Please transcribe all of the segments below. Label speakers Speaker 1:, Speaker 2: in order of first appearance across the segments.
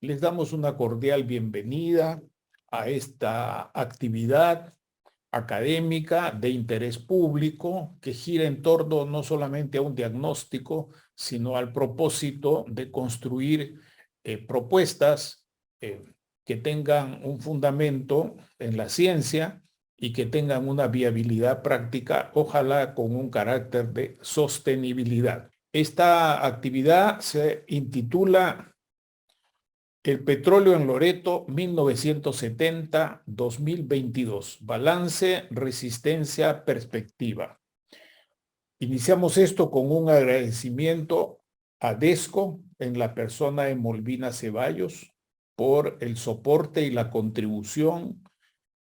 Speaker 1: Les damos una cordial bienvenida a esta actividad académica de interés público que gira en torno no solamente a un diagnóstico, sino al propósito de construir propuestas que tengan un fundamento en la ciencia y que tengan una viabilidad práctica, ojalá con un carácter de sostenibilidad. Esta actividad se intitula El petróleo en Loreto 1970-2022. Balance, resistencia, perspectiva. Iniciamos esto con un agradecimiento a Desco en la persona de Molvina Ceballos por el soporte y la contribución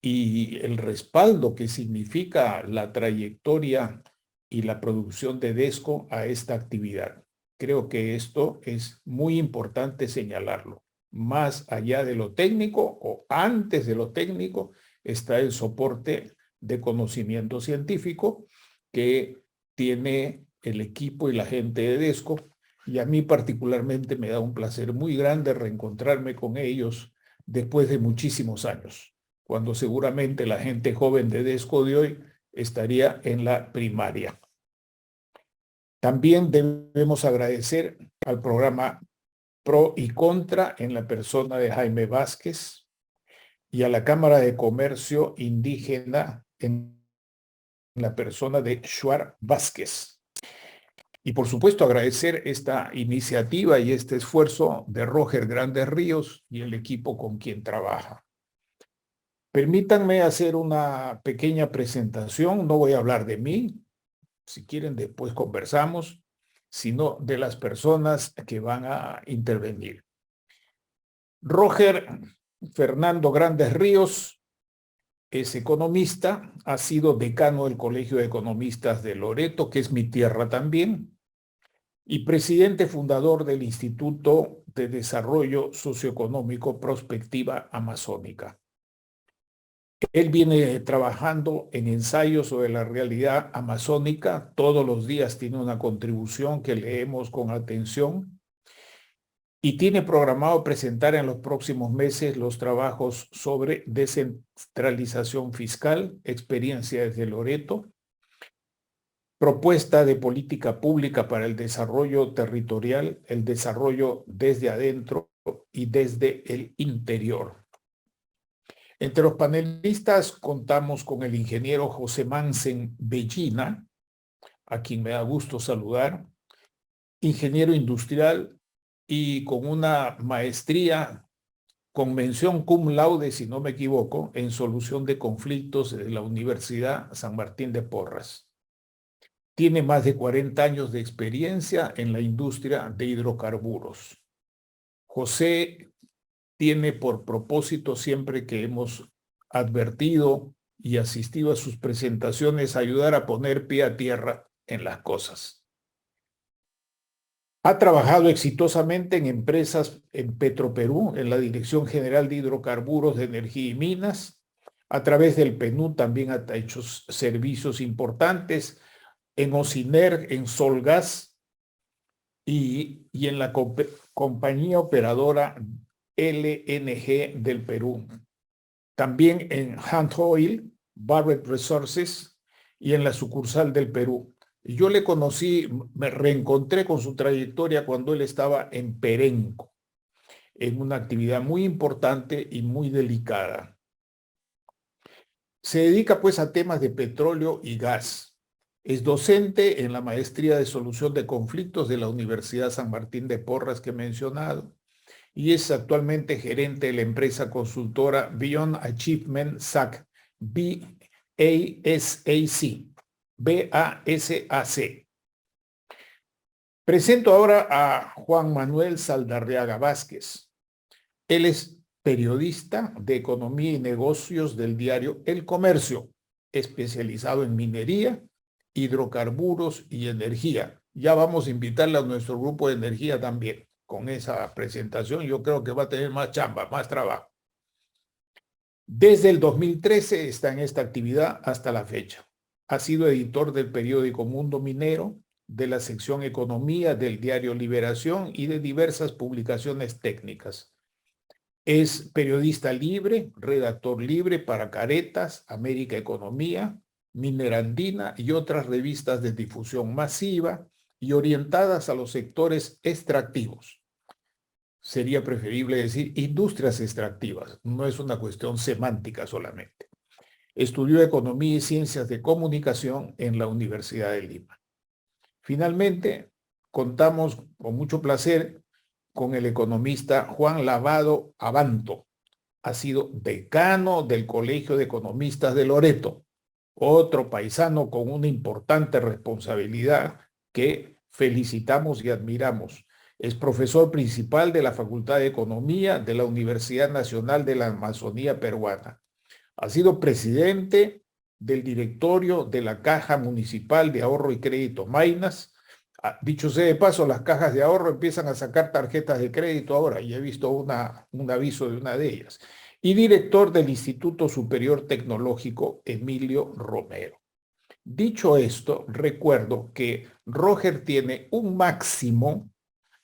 Speaker 1: y el respaldo que significa la trayectoria y la producción de Desco a esta actividad. Creo que esto es muy importante señalarlo. Más allá de lo técnico o antes de lo técnico está el soporte de conocimiento científico que tiene el equipo y la gente de Desco, y a mí particularmente me da un placer muy grande reencontrarme con ellos después de muchísimos años, cuando seguramente la gente joven de Desco de hoy estaría en la primaria. También debemos agradecer al programa Pro y Contra en la persona de Jaime Vázquez y a la Cámara de Comercio Indígena en la persona de Shuar Vázquez. Y por supuesto agradecer esta iniciativa y este esfuerzo de Roger Grandes Ríos y el equipo con quien trabaja. Permítanme hacer una pequeña presentación, no voy a hablar de mí, si quieren después conversamos, sino de las personas que van a intervenir. Roger Fernando Grandes Ríos es economista, ha sido decano del Colegio de Economistas de Loreto, que es mi tierra también, y presidente fundador del Instituto de Desarrollo Socioeconómico Prospectiva Amazónica. Él viene trabajando en ensayos sobre la realidad amazónica, todos los días tiene una contribución que leemos con atención y tiene programado presentar en los próximos meses los trabajos sobre descentralización fiscal, experiencia desde Loreto, propuesta de política pública para el desarrollo territorial, el desarrollo desde adentro y desde el interior. Entre los panelistas contamos con el ingeniero José Mansen Bellina, a quien me da gusto saludar, ingeniero industrial y con una maestría con mención cum laude, si no me equivoco, en solución de conflictos de la Universidad San Martín de Porras. Tiene más de 40 años de experiencia en la industria de hidrocarburos. José tiene por propósito, siempre que hemos advertido y asistido a sus presentaciones, ayudar a poner pie a tierra en las cosas. Ha trabajado exitosamente en empresas en Petroperú, en la Dirección General de Hidrocarburos de Energía y Minas. A través del PNUD también ha hecho servicios importantes en Ociner, en Solgas y en la compañía operadora LNG del Perú. También en Hunt Oil, Barrett Resources y en la sucursal del Perú. Yo le conocí, me reencontré con su trayectoria cuando él estaba en Perenco, en una actividad muy importante y muy delicada. Se dedica pues a temas de petróleo y gas. Es docente en la maestría de solución de conflictos de la Universidad San Martín de Porras que he mencionado y es actualmente gerente de la empresa consultora Beyond Achievement SAC, BASAC. Presento ahora a Juan Manuel Saldarriaga Vázquez. Él es periodista de economía y negocios del diario El Comercio, especializado en minería, hidrocarburos y energía. Ya vamos a invitarle a nuestro grupo de energía también. Con esa presentación yo creo que va a tener más chamba, más trabajo. Desde el 2013 está en esta actividad hasta la fecha. Ha sido editor del periódico Mundo Minero, de la sección Economía del diario Liberación y de diversas publicaciones técnicas. Es periodista libre, redactor libre para Caretas, América Economía, Minerandina y otras revistas de difusión masiva y orientadas a los sectores extractivos. Sería preferible decir industrias extractivas, no es una cuestión semántica solamente. Estudió Economía y Ciencias de Comunicación en la Universidad de Lima. Finalmente, contamos con mucho placer con el economista Juan Lavado Abanto. Ha sido decano del Colegio de Economistas de Loreto, otro paisano con una importante responsabilidad que felicitamos y admiramos. Es profesor principal de la Facultad de Economía de la Universidad Nacional de la Amazonía Peruana. Ha sido presidente del directorio de la Caja Municipal de Ahorro y Crédito Maynas. Dicho sea de paso, las cajas de ahorro empiezan a sacar tarjetas de crédito ahora y he visto un aviso de una de ellas. Y director del Instituto Superior Tecnológico Emilio Romero. Dicho esto, recuerdo que Roger tiene un máximo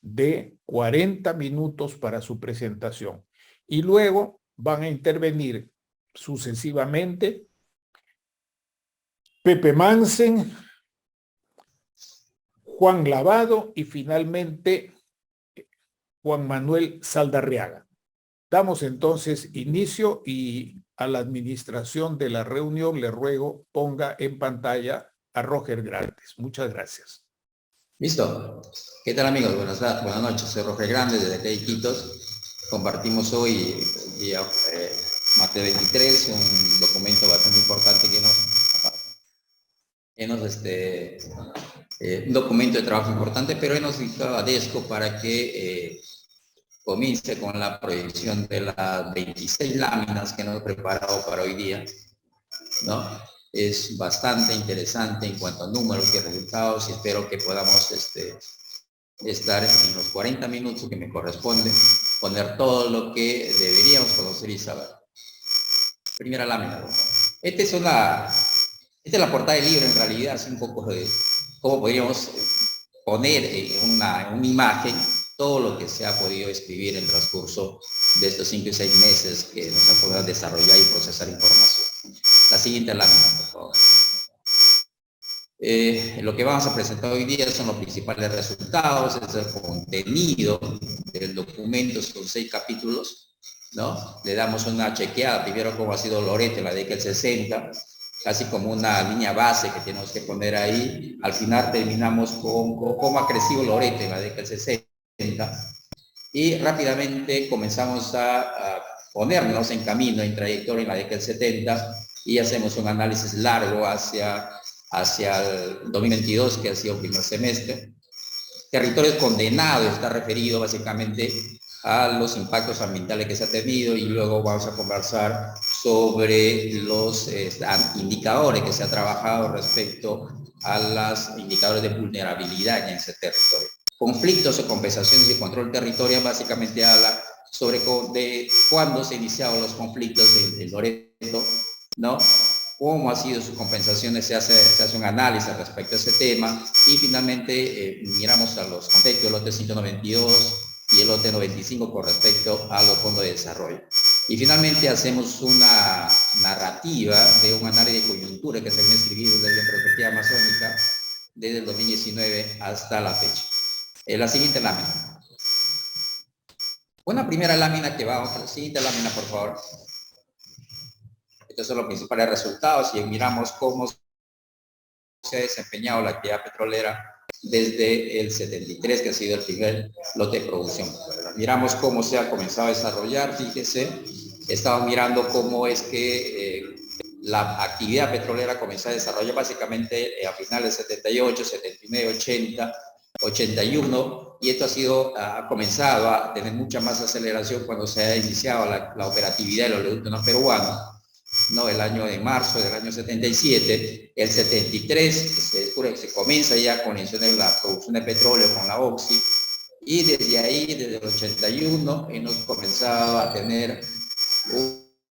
Speaker 1: de 40 minutos para su presentación y luego van a intervenir sucesivamente Pepe Mansen, Juan Lavado y finalmente Juan Manuel Saldarriaga. Damos entonces inicio y a la administración de la reunión le ruego ponga en pantalla a Roger Grandes. Muchas gracias.
Speaker 2: Listo. ¿Qué tal, amigos? Buenas noches. Soy Roger Grandes desde aquí de Iquitos. Compartimos hoy día martes 23 un documento bastante importante un documento de trabajo importante, pero nos invitado a DESCO para que comience con la proyección de las 26 láminas que hemos preparado para hoy día, ¿no? Es bastante interesante en cuanto a números y resultados y espero que podamos estar en los 40 minutos que me corresponde, poner todo lo que deberíamos conocer y saber. Primera lámina. Esta es la portada del libro, en realidad, es un poco de cómo podríamos poner en una imagen todo lo que se ha podido escribir en el transcurso de estos 5 y 6 meses que nos ha podido desarrollar y procesar información. La siguiente lámina, por favor. Lo que vamos a presentar hoy día son los principales resultados, es el contenido del documento, son 6 capítulos, ¿no? Le damos una chequeada, primero cómo ha sido Loreto en la década del 60, casi como una línea base que tenemos que poner ahí. Al final terminamos con cómo ha crecido Loreto en la década del 60 y rápidamente comenzamos a ponernos en camino, en trayectoria en la década del 70 y hacemos un análisis largo hacia el 2022, que ha sido el primer semestre. Territorio condenado está referido básicamente a los impactos ambientales que se ha tenido y luego vamos a conversar sobre los indicadores que se ha trabajado respecto a los indicadores de vulnerabilidad en ese territorio. Conflictos o compensaciones y control territorial básicamente habla sobre de cuándo se iniciaron los conflictos en Loreto, ¿no? Cómo ha sido sus compensaciones, se hace un análisis respecto a ese tema y finalmente miramos a los contextos del lote 192 y el lote 95 con respecto a los fondos de desarrollo. Y finalmente hacemos una narrativa de un análisis de coyuntura que se viene escribiendo desde la perspectiva amazónica desde el 2019 hasta la fecha. La siguiente lámina. Una primera lámina que vamos, la siguiente lámina por favor. Estos son los principales resultados y miramos cómo se ha desempeñado la actividad petrolera desde el 73, que ha sido el primer lote de producción. Miramos cómo se ha comenzado a desarrollar, fíjese, estamos mirando cómo es que la actividad petrolera comenzó a desarrollar básicamente a finales del 78, 79, 80, 81, y esto ha comenzado a tener mucha más aceleración cuando se ha iniciado la operatividad de los oleoductos peruanos, ¿no? El año de marzo del año 77, el 73 se descubre que se comienza ya con la producción de petróleo con la Oxy, y desde ahí, desde el 81, hemos comenzado a tener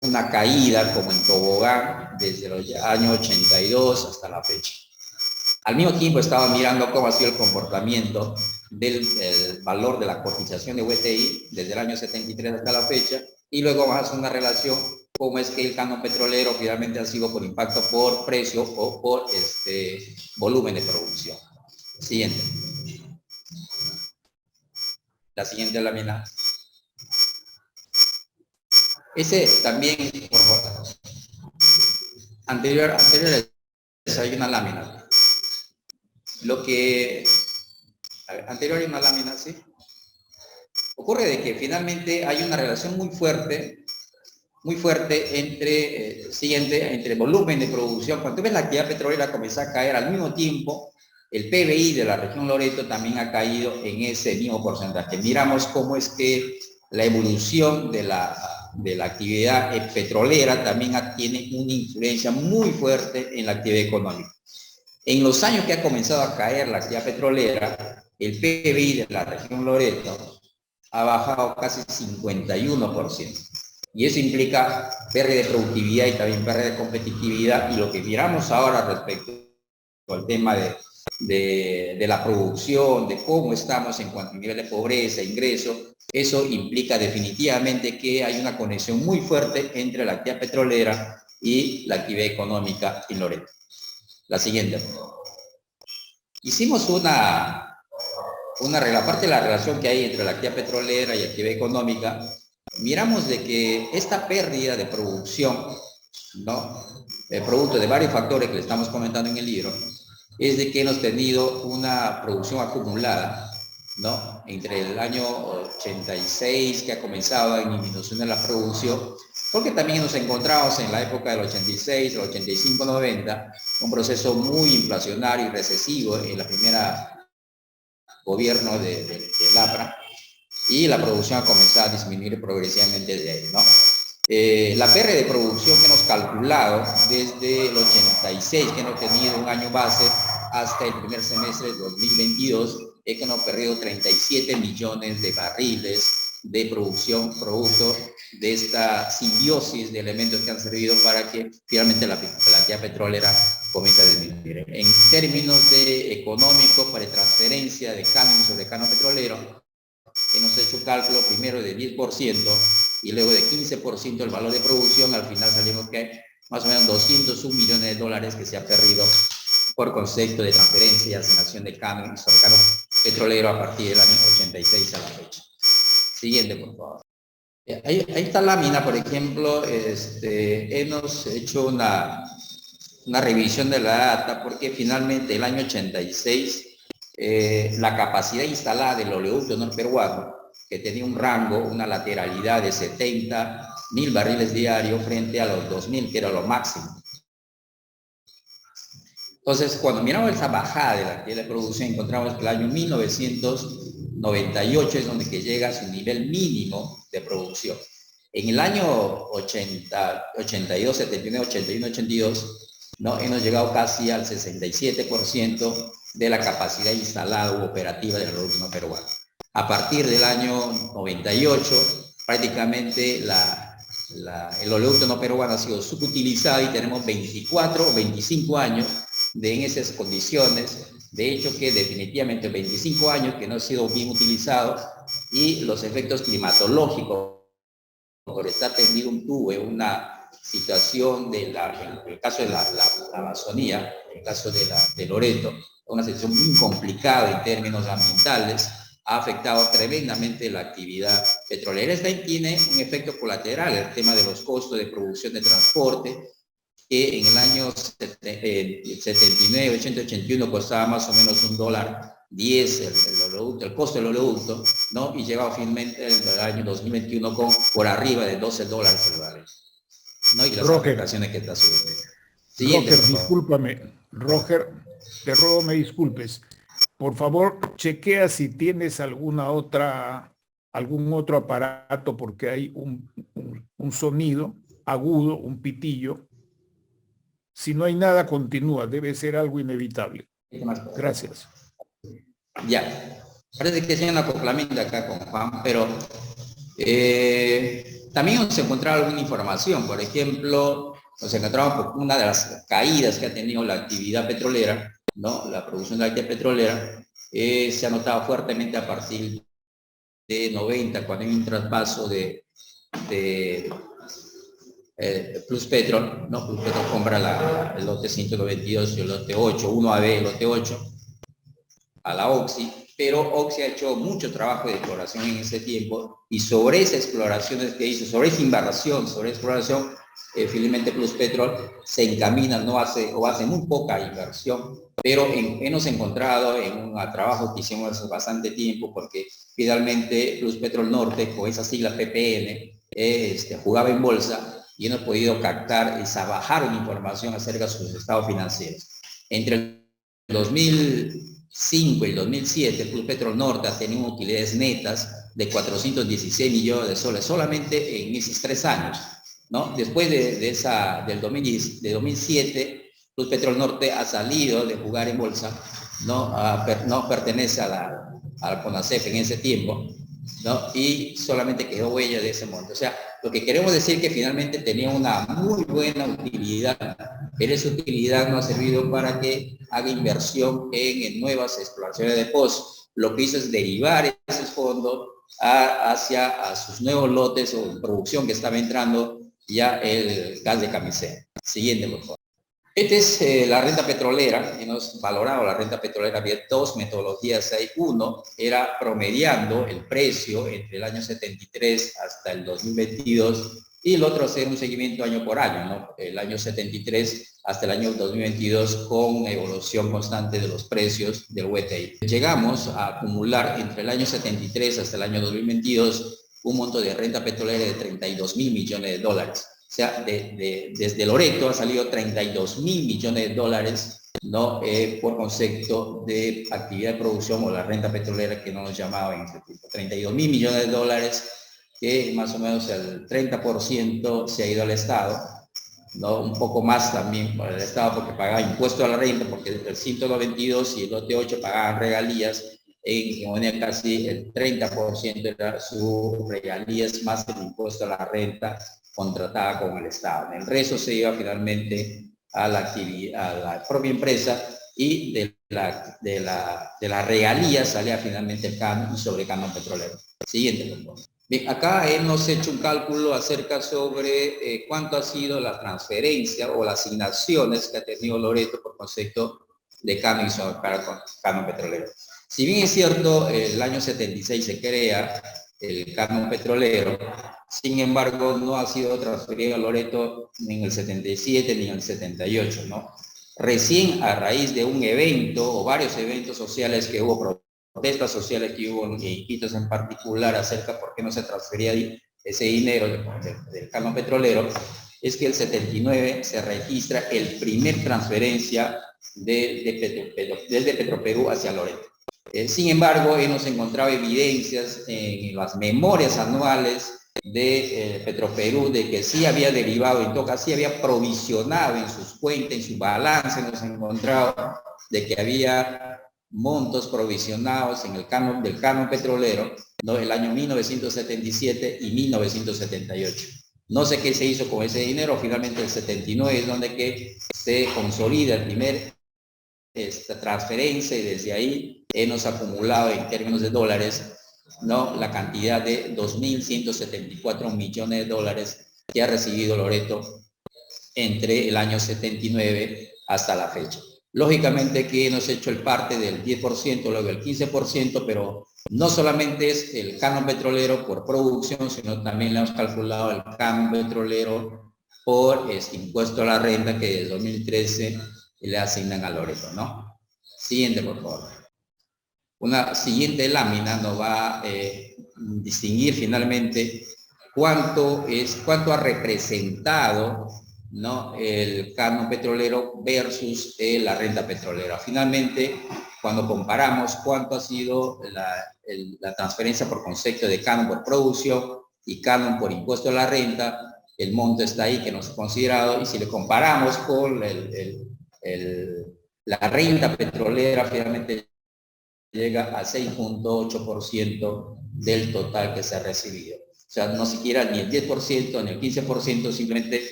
Speaker 2: una caída como en tobogán desde los años 82 hasta la fecha. Al mismo tiempo estaba mirando cómo ha sido el comportamiento del valor de la cotización de WTI desde el año 73 hasta la fecha, y luego vamos a hacer una relación cómo es que el canon petrolero finalmente ha sido por impacto por precio o por volumen de producción. Siguiente. La siguiente lámina. Ese también, por favor. Anterior hay una lámina. Anterior hay una lámina, ¿sí? Ocurre de que finalmente hay una relación muy fuerte entre volumen de producción. Cuando tú ves la actividad petrolera comenzar a caer al mismo tiempo, el PBI de la región Loreto también ha caído en ese mismo porcentaje. Miramos cómo es que la evolución de la actividad petrolera también tiene una influencia muy fuerte en la actividad económica. En los años que ha comenzado a caer la actividad petrolera, el PBI de la región Loreto ha bajado casi 51%. Y eso implica pérdida de productividad y también pérdida de competitividad. Y lo que miramos ahora respecto al tema de la producción, de cómo estamos en cuanto a nivel de pobreza, ingreso, eso implica definitivamente que hay una conexión muy fuerte entre la actividad petrolera y la actividad económica en Loreto. La siguiente. Hicimos aparte de la relación que hay entre la actividad petrolera y la actividad económica, miramos de que esta pérdida de producción, ¿no?, producto de varios factores que le estamos comentando en el libro, es de que hemos tenido una producción acumulada, ¿no?, entre el año 86, que ha comenzado en disminución de la producción, porque también nos encontramos en la época del 86, el 85, 90, un proceso muy inflacionario y recesivo en la primera gobierno de Lapra, y la producción ha comenzado a disminuir progresivamente de ahí, ¿no? La pérdida de producción que hemos calculado desde el 86, que hemos tenido un año base, hasta el primer semestre de 2022, es que hemos perdido 37 millones de barriles de producción, producto de esta simbiosis de elementos que han servido para que finalmente la actividad petrolera comience a disminuir. En términos de económico, para transferencia de canon sobre canon petrolero, hemos hecho cálculo primero de 10% y luego de 15% el valor de producción. Al final salimos que más o menos 201 millones de dólares que se ha perdido por concepto de transferencia y asignación de canon sobre canon petrolero a partir del año 86 a la fecha. Siguiente, por favor. Ahí esta lámina, por ejemplo, hemos hecho una revisión de la data, porque finalmente el año 86 la capacidad instalada del oleoducto norperuano, que tenía un rango, una lateralidad de 70.000 barriles diarios frente a los 2.000, que era lo máximo. Entonces, cuando miramos esa bajada de la actividad de producción, encontramos que el año 1998 es donde que llega a su nivel mínimo de producción. En el año 82, 79, 81, 82, ¿no?, hemos llegado casi al 67% de la capacidad instalada u operativa del oleoducto peruano. A partir del año 98, prácticamente el oleoducto peruano ha sido subutilizado y tenemos 24 o 25 años en esas condiciones. De hecho, que definitivamente 25 años que no ha sido bien utilizado, y los efectos climatológicos por estar tendido un tubo en una situación en el caso de la Amazonía, en el caso de Loreto, una situación muy complicada en términos ambientales, ha afectado tremendamente la actividad petrolera. Esta tiene un efecto colateral, el tema de los costos de producción de transporte, que en el año 79, 80, 81 costaba más o menos $1.10 el costo del oleoducto, ¿no?, y llegaba finalmente el año 2021 por arriba de $12 el barril, ¿no?, y las afectaciones que está subiendo.
Speaker 1: Roger, discúlpame. Roger, te ruego me disculpes. Por favor, chequea si tienes algún otro aparato, porque hay un sonido agudo, un pitillo. Si no hay nada, continúa. Debe ser algo inevitable. Gracias.
Speaker 2: Ya. Parece que hay un acoplamiento acá con Juan, pero también nos encontraba alguna información. Por ejemplo, nos encontramos con una de las caídas que ha tenido la actividad petrolera, ¿no? La producción de láctea petrolera se ha notado fuertemente a partir de 90, cuando hay un traspaso de Plus Petrol, ¿no? Plus Petrol compra el lote 192 y el lote 8, 1AB, el lote 8, a la Oxy, pero Oxy ha hecho mucho trabajo de exploración en ese tiempo, y sobre esa exploración que hizo, sobre esa inversión, sobre exploración, finalmente Plus Petrol se encamina, no hace, o hace muy poca inversión, pero hemos encontrado en un trabajo que hicimos hace bastante tiempo, porque finalmente Plus Petrol Norte, con esa sigla PPN, jugaba en bolsa, y hemos podido captar y bajar una información acerca de sus estados financieros. Entre el 2005 y el 2007, Plus Petrol Norte ha tenido utilidades netas de 416 millones de soles solamente en esos 3 años, ¿no? Después del 2007, Plus Petrol Norte ha salido de jugar en bolsa, ¿no? No pertenece al CONACEF en ese tiempo, ¿no? Y solamente quedó huella de ese monto. O sea, lo que queremos decir es que finalmente tenía una muy buena utilidad, pero esa utilidad no ha servido para que haga inversión en nuevas exploraciones de pozos. Lo que hizo es derivar esos fondos hacia sus nuevos lotes o producción que estaba entrando ya el gas de Camisea. Siguiente, por favor. Esta es la renta petrolera. Hemos valorado la renta petrolera. Había 2 metodologías ahí. Uno era promediando el precio entre el año 73 hasta el 2022, y el otro hacer un seguimiento año por año, ¿no? El año 73 hasta el año 2022, con evolución constante de los precios del WTI. Llegamos a acumular entre el año 73 hasta el año 2022 un monto de renta petrolera de 32.000 millones de dólares. O sea, desde Loreto ha salido 32.000 millones de dólares, ¿no? Por concepto de actividad de producción, o la renta petrolera que no nos llamaba en ese tiempo. 32.000 millones de dólares, que más o menos el 30% se ha ido al Estado, ¿no? Un poco más también para el Estado, porque pagaba impuesto a la renta, porque el 192 y el lote 8 pagaban regalías. En moneda casi el 30% era su regalías más el impuesto a la renta contratada con el Estado. El resto se iba finalmente a la propia empresa, y de la regalía salía finalmente el canon y sobrecanon petrolero. Siguiente, por favor. Bien, acá hemos hecho un cálculo acerca sobre cuánto ha sido la transferencia o las asignaciones que ha tenido Loreto por concepto de canon y sobrecanon petrolero. Si bien es cierto, el año 76 se crea el canon petrolero, sin embargo, no ha sido transferido a Loreto ni en el 77 ni en el 78, ¿no? Recién a raíz de un evento o varios eventos sociales que hubo, protestas sociales que hubo en Iquitos en particular, acerca de por qué no se transfería ese dinero del canon petrolero, es que el 79 se registra el primer transferencia desde Petroperú hacia Loreto. Sin embargo, hemos encontrado evidencias en las memorias anuales de Petroperú de que sí había derivado, y toca, sí había provisionado en sus cuentas, en su balance. Hemos encontrado de que había montos provisionados en el del canon petrolero, ¿no? El año 1977 y 1978. No sé qué se hizo con ese dinero. Finalmente el 79 es donde que se consolida el primer esta transferencia, y desde ahí hemos acumulado en términos de dólares, ¿no?, la cantidad de 2.174 millones de dólares que ha recibido Loreto entre el año 79 hasta la fecha. Lógicamente que hemos hecho el parte del 10%, luego el 15%, pero no solamente es el canon petrolero por producción, sino también le hemos calculado el canon petrolero por impuesto a la renta, que desde 2013 le asignan a Loreto, ¿no? Siguiente, por favor. Una siguiente lámina nos va a distinguir finalmente cuánto ha representado, ¿no?, el canon petrolero versus la renta petrolera. Finalmente, cuando comparamos cuánto ha sido la transferencia por concepto de canon por producción y canon por impuesto a la renta, el monto está ahí que nos ha considerado, y si le comparamos con la renta petrolera, finalmente llega a 6.8% del total que se ha recibido. O sea, no siquiera ni el 10% ni el 15%, simplemente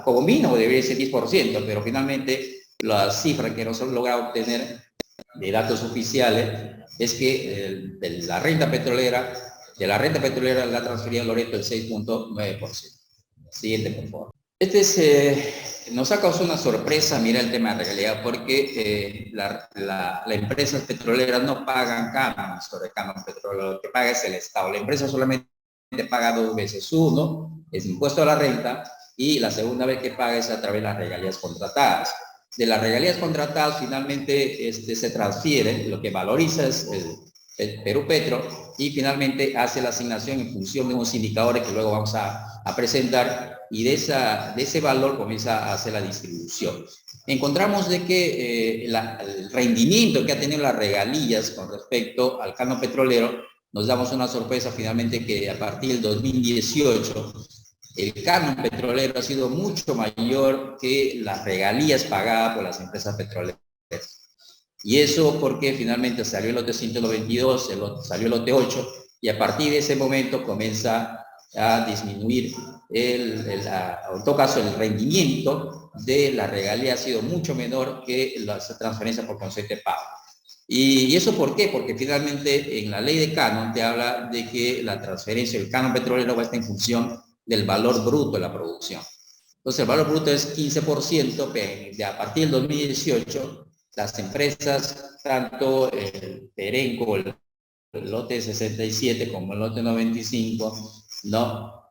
Speaker 2: como mínimo debería ser 10%, pero finalmente la cifra que nos han logrado obtener de datos oficiales es que de la renta petrolera la ha transferido Loreto el 6.9%. Siguiente, por favor. Nos ha causado una sorpresa, mira el tema de regalía, porque las empresas petroleras no pagan canon sobre canon petrolero, lo que paga es el Estado. La empresa solamente paga dos veces. Uno es impuesto a la renta y la segunda vez que paga es a través de las regalías contratadas. De las regalías contratadas finalmente se transfiere, lo que valoriza es el Perú Petro y finalmente hace la asignación en función de unos indicadores que luego vamos a presentar y de ese valor comienza a hacer la distribución. Encontramos de que el rendimiento que ha tenido las regalías con respecto al canon petrolero, nos damos una sorpresa finalmente que a partir del 2018 el canon petrolero ha sido mucho mayor que las regalías pagadas por las empresas petroleras. Y eso porque finalmente salió el lote 192, salió el lote 8, y a partir de ese momento comienza a disminuir, en todo caso, el rendimiento de la regalía ha sido mucho menor que las transferencias por concepto de pago. ¿Y eso por qué? Porque finalmente en la ley de canon te habla de que la transferencia del canon petrolero va a estar en función del valor bruto de la producción. Entonces el valor bruto es 15%, de a partir del 2018 las empresas, tanto el Perenco, el lote 67 como el lote 95, ¿no?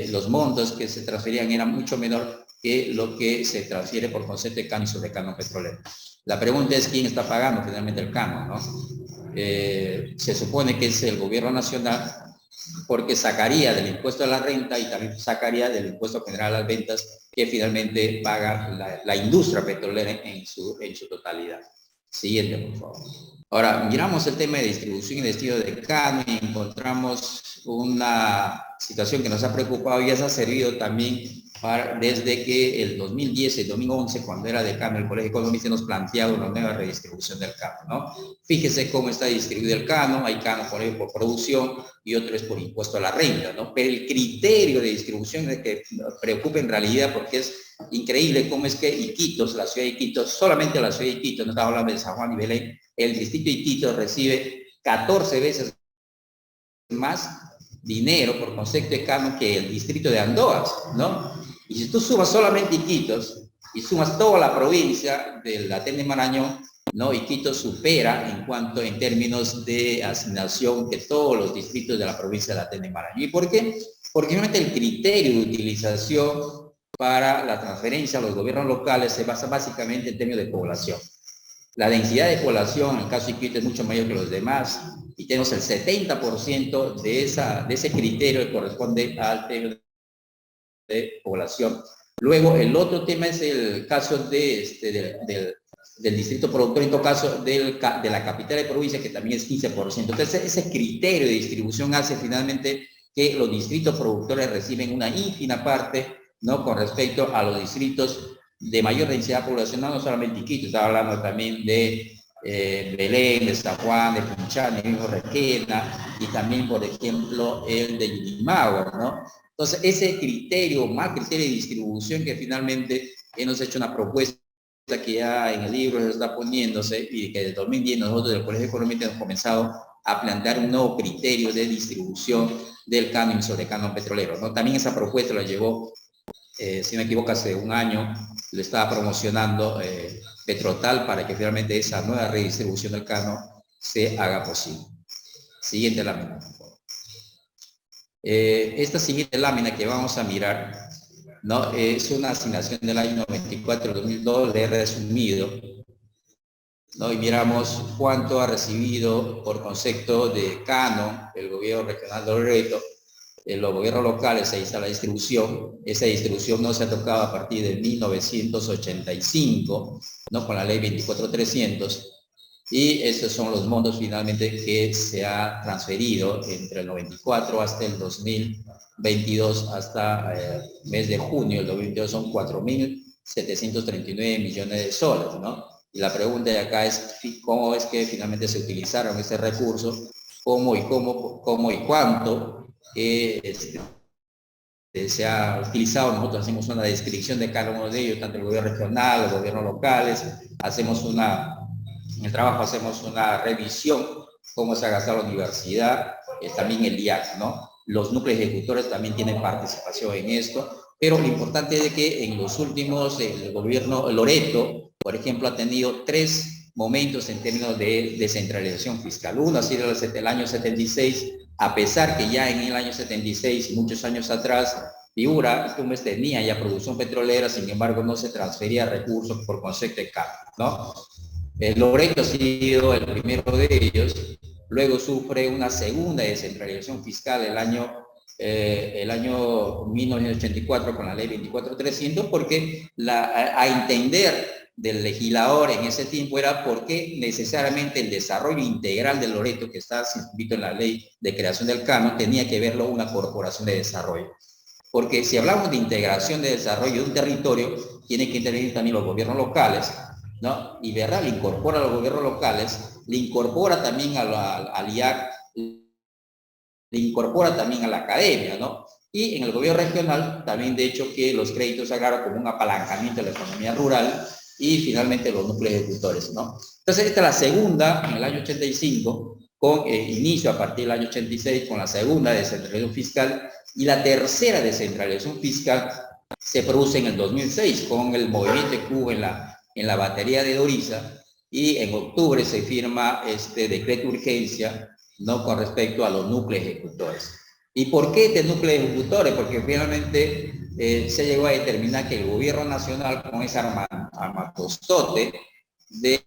Speaker 2: Los montos que se transferían eran mucho menor que lo que se transfiere por concepto de canon sobre canon petrolero. La pregunta es quién está pagando finalmente el canon, ¿no? Se supone que es el gobierno nacional, porque sacaría del impuesto a la renta y también sacaría del impuesto general a las ventas que finalmente paga la industria petrolera en su totalidad. Siguiente, por favor. Ahora, miramos el tema de distribución y destino de canon y encontramos una situación que nos ha preocupado y eso ha servido también desde que el 2010 y el 2011, cuando era decano el Colegio Economista, nos planteaba una nueva redistribución del canon, ¿no? Fíjese cómo está distribuido el canon, hay canon por producción y otro es por impuesto a la renta, ¿no? Pero el criterio de distribución es que nos preocupa en realidad porque es increíble cómo es que Iquitos, la ciudad de Iquitos, solamente la ciudad de Iquitos, no estamos hablando de San Juan y Belén, el distrito de Iquitos recibe 14 veces más dinero por concepto de canon que el distrito de Andoas, ¿no? Y si tú sumas solamente Iquitos y sumas toda la provincia de la Tene Marañón, ¿no? Iquitos supera en términos de asignación que todos los distritos de la provincia de la Tene Marañón. ¿Y por qué? Porque realmente el criterio de utilización para la transferencia a los gobiernos locales se basa básicamente en términos de población. La densidad de población en el caso de Iquitos es mucho mayor que los demás y tenemos el 70% de ese criterio que corresponde al término de población. Luego, el otro tema es el caso del distrito productor, en todo caso, de la capital de provincia, que también es 15%. Entonces, ese criterio de distribución hace finalmente que los distritos productores reciben una ínfima parte, ¿no? Con respecto a los distritos de mayor densidad poblacional, no solamente Iquitos, estaba hablando también de Belén, de San Juan, de Punchán, el mismo Requena, y también, por ejemplo, el de Yurimaguas, ¿no? Entonces, ese criterio, más criterio de distribución que finalmente hemos hecho una propuesta que ya en el libro está poniéndose y que desde 2010 nosotros del Colegio Económico hemos comenzado a plantear un nuevo criterio de distribución del canon sobre canon petrolero, ¿no? También esa propuesta la llevó, si no me equivoco, hace un año, le estaba promocionando Petrotal para que finalmente esa nueva redistribución del canon se haga posible. Siguiente lámina, por favor. Esta siguiente lámina que vamos a mirar, ¿no? Es una asignación del año 94-2002, le he resumido, ¿no? Y miramos cuánto ha recibido por concepto de canon el gobierno regional de Loreto. En los gobiernos locales se hizo la distribución. Esa distribución no se ha tocado a partir de 1985, ¿no? Con la ley 24300. Y esos son los montos finalmente que se ha transferido entre el 94 hasta el 2022, hasta mes de junio del 2022 son 4.739 millones de soles, ¿no? Y la pregunta de acá es cómo es que finalmente se utilizaron ese recurso, cómo y cuánto se ha utilizado, nosotros hacemos una descripción de cada uno de ellos, tanto el gobierno regional, los gobiernos locales, en el trabajo hacemos una revisión, cómo se ha gastado la universidad, también el IAC, ¿no? Los núcleos ejecutores también tienen participación en esto, pero lo importante es que en los últimos, el gobierno Loreto, por ejemplo, ha tenido 3 momentos en términos de descentralización fiscal. Uno ha sido el año 76, a pesar que ya en el año 76 y muchos años atrás, Piura tenía ya producción petrolera, sin embargo no se transfería recursos por concepto de cambio, ¿no? Loreto ha sido el primero de ellos, luego sufre una segunda descentralización fiscal el año 1984 con la ley 24300, porque a entender del legislador en ese tiempo era por qué necesariamente el desarrollo integral de Loreto, que está inscrito en la ley de creación del canon, tenía que verlo una corporación de desarrollo. Porque si hablamos de integración de desarrollo de un territorio, tienen que intervenir también los gobiernos locales, ¿no? Y verdad, le incorpora a los gobiernos locales, le incorpora también al IAC, le incorpora también a la academia, ¿no? Y en el gobierno regional también, de hecho, que los créditos se agarran como un apalancamiento de la economía rural y finalmente los núcleos ejecutores, ¿no? Entonces, esta es la segunda, en el año 85, con inicio a partir del año 86, con la segunda descentralización fiscal, y la tercera descentralización fiscal se produce en el 2006, con el movimiento de Cuba en la batería de Doriza, y en octubre se firma este decreto de urgencia, ¿no?, con respecto a los núcleos ejecutores. ¿Y por qué de núcleos ejecutores? Porque finalmente se llegó a determinar que el gobierno nacional, con ese armatostote de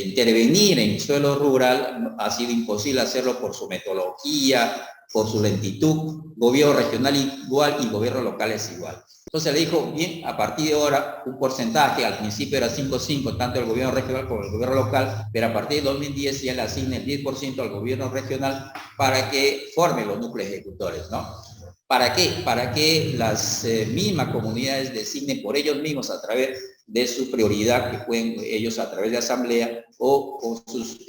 Speaker 2: intervenir en suelo rural, ha sido imposible hacerlo por su metodología, por su lentitud, gobierno regional igual y gobierno local es igual. Entonces le dijo, bien, a partir de ahora, un porcentaje, al principio era 5-5, tanto el gobierno regional como el gobierno local, pero a partir de 2010 ya le asigna el 10% al gobierno regional para que forme los núcleos ejecutores, ¿no? ¿Para qué? Para que las mismas comunidades designen por ellos mismos a través de su prioridad, que pueden ellos a través de asamblea o con sus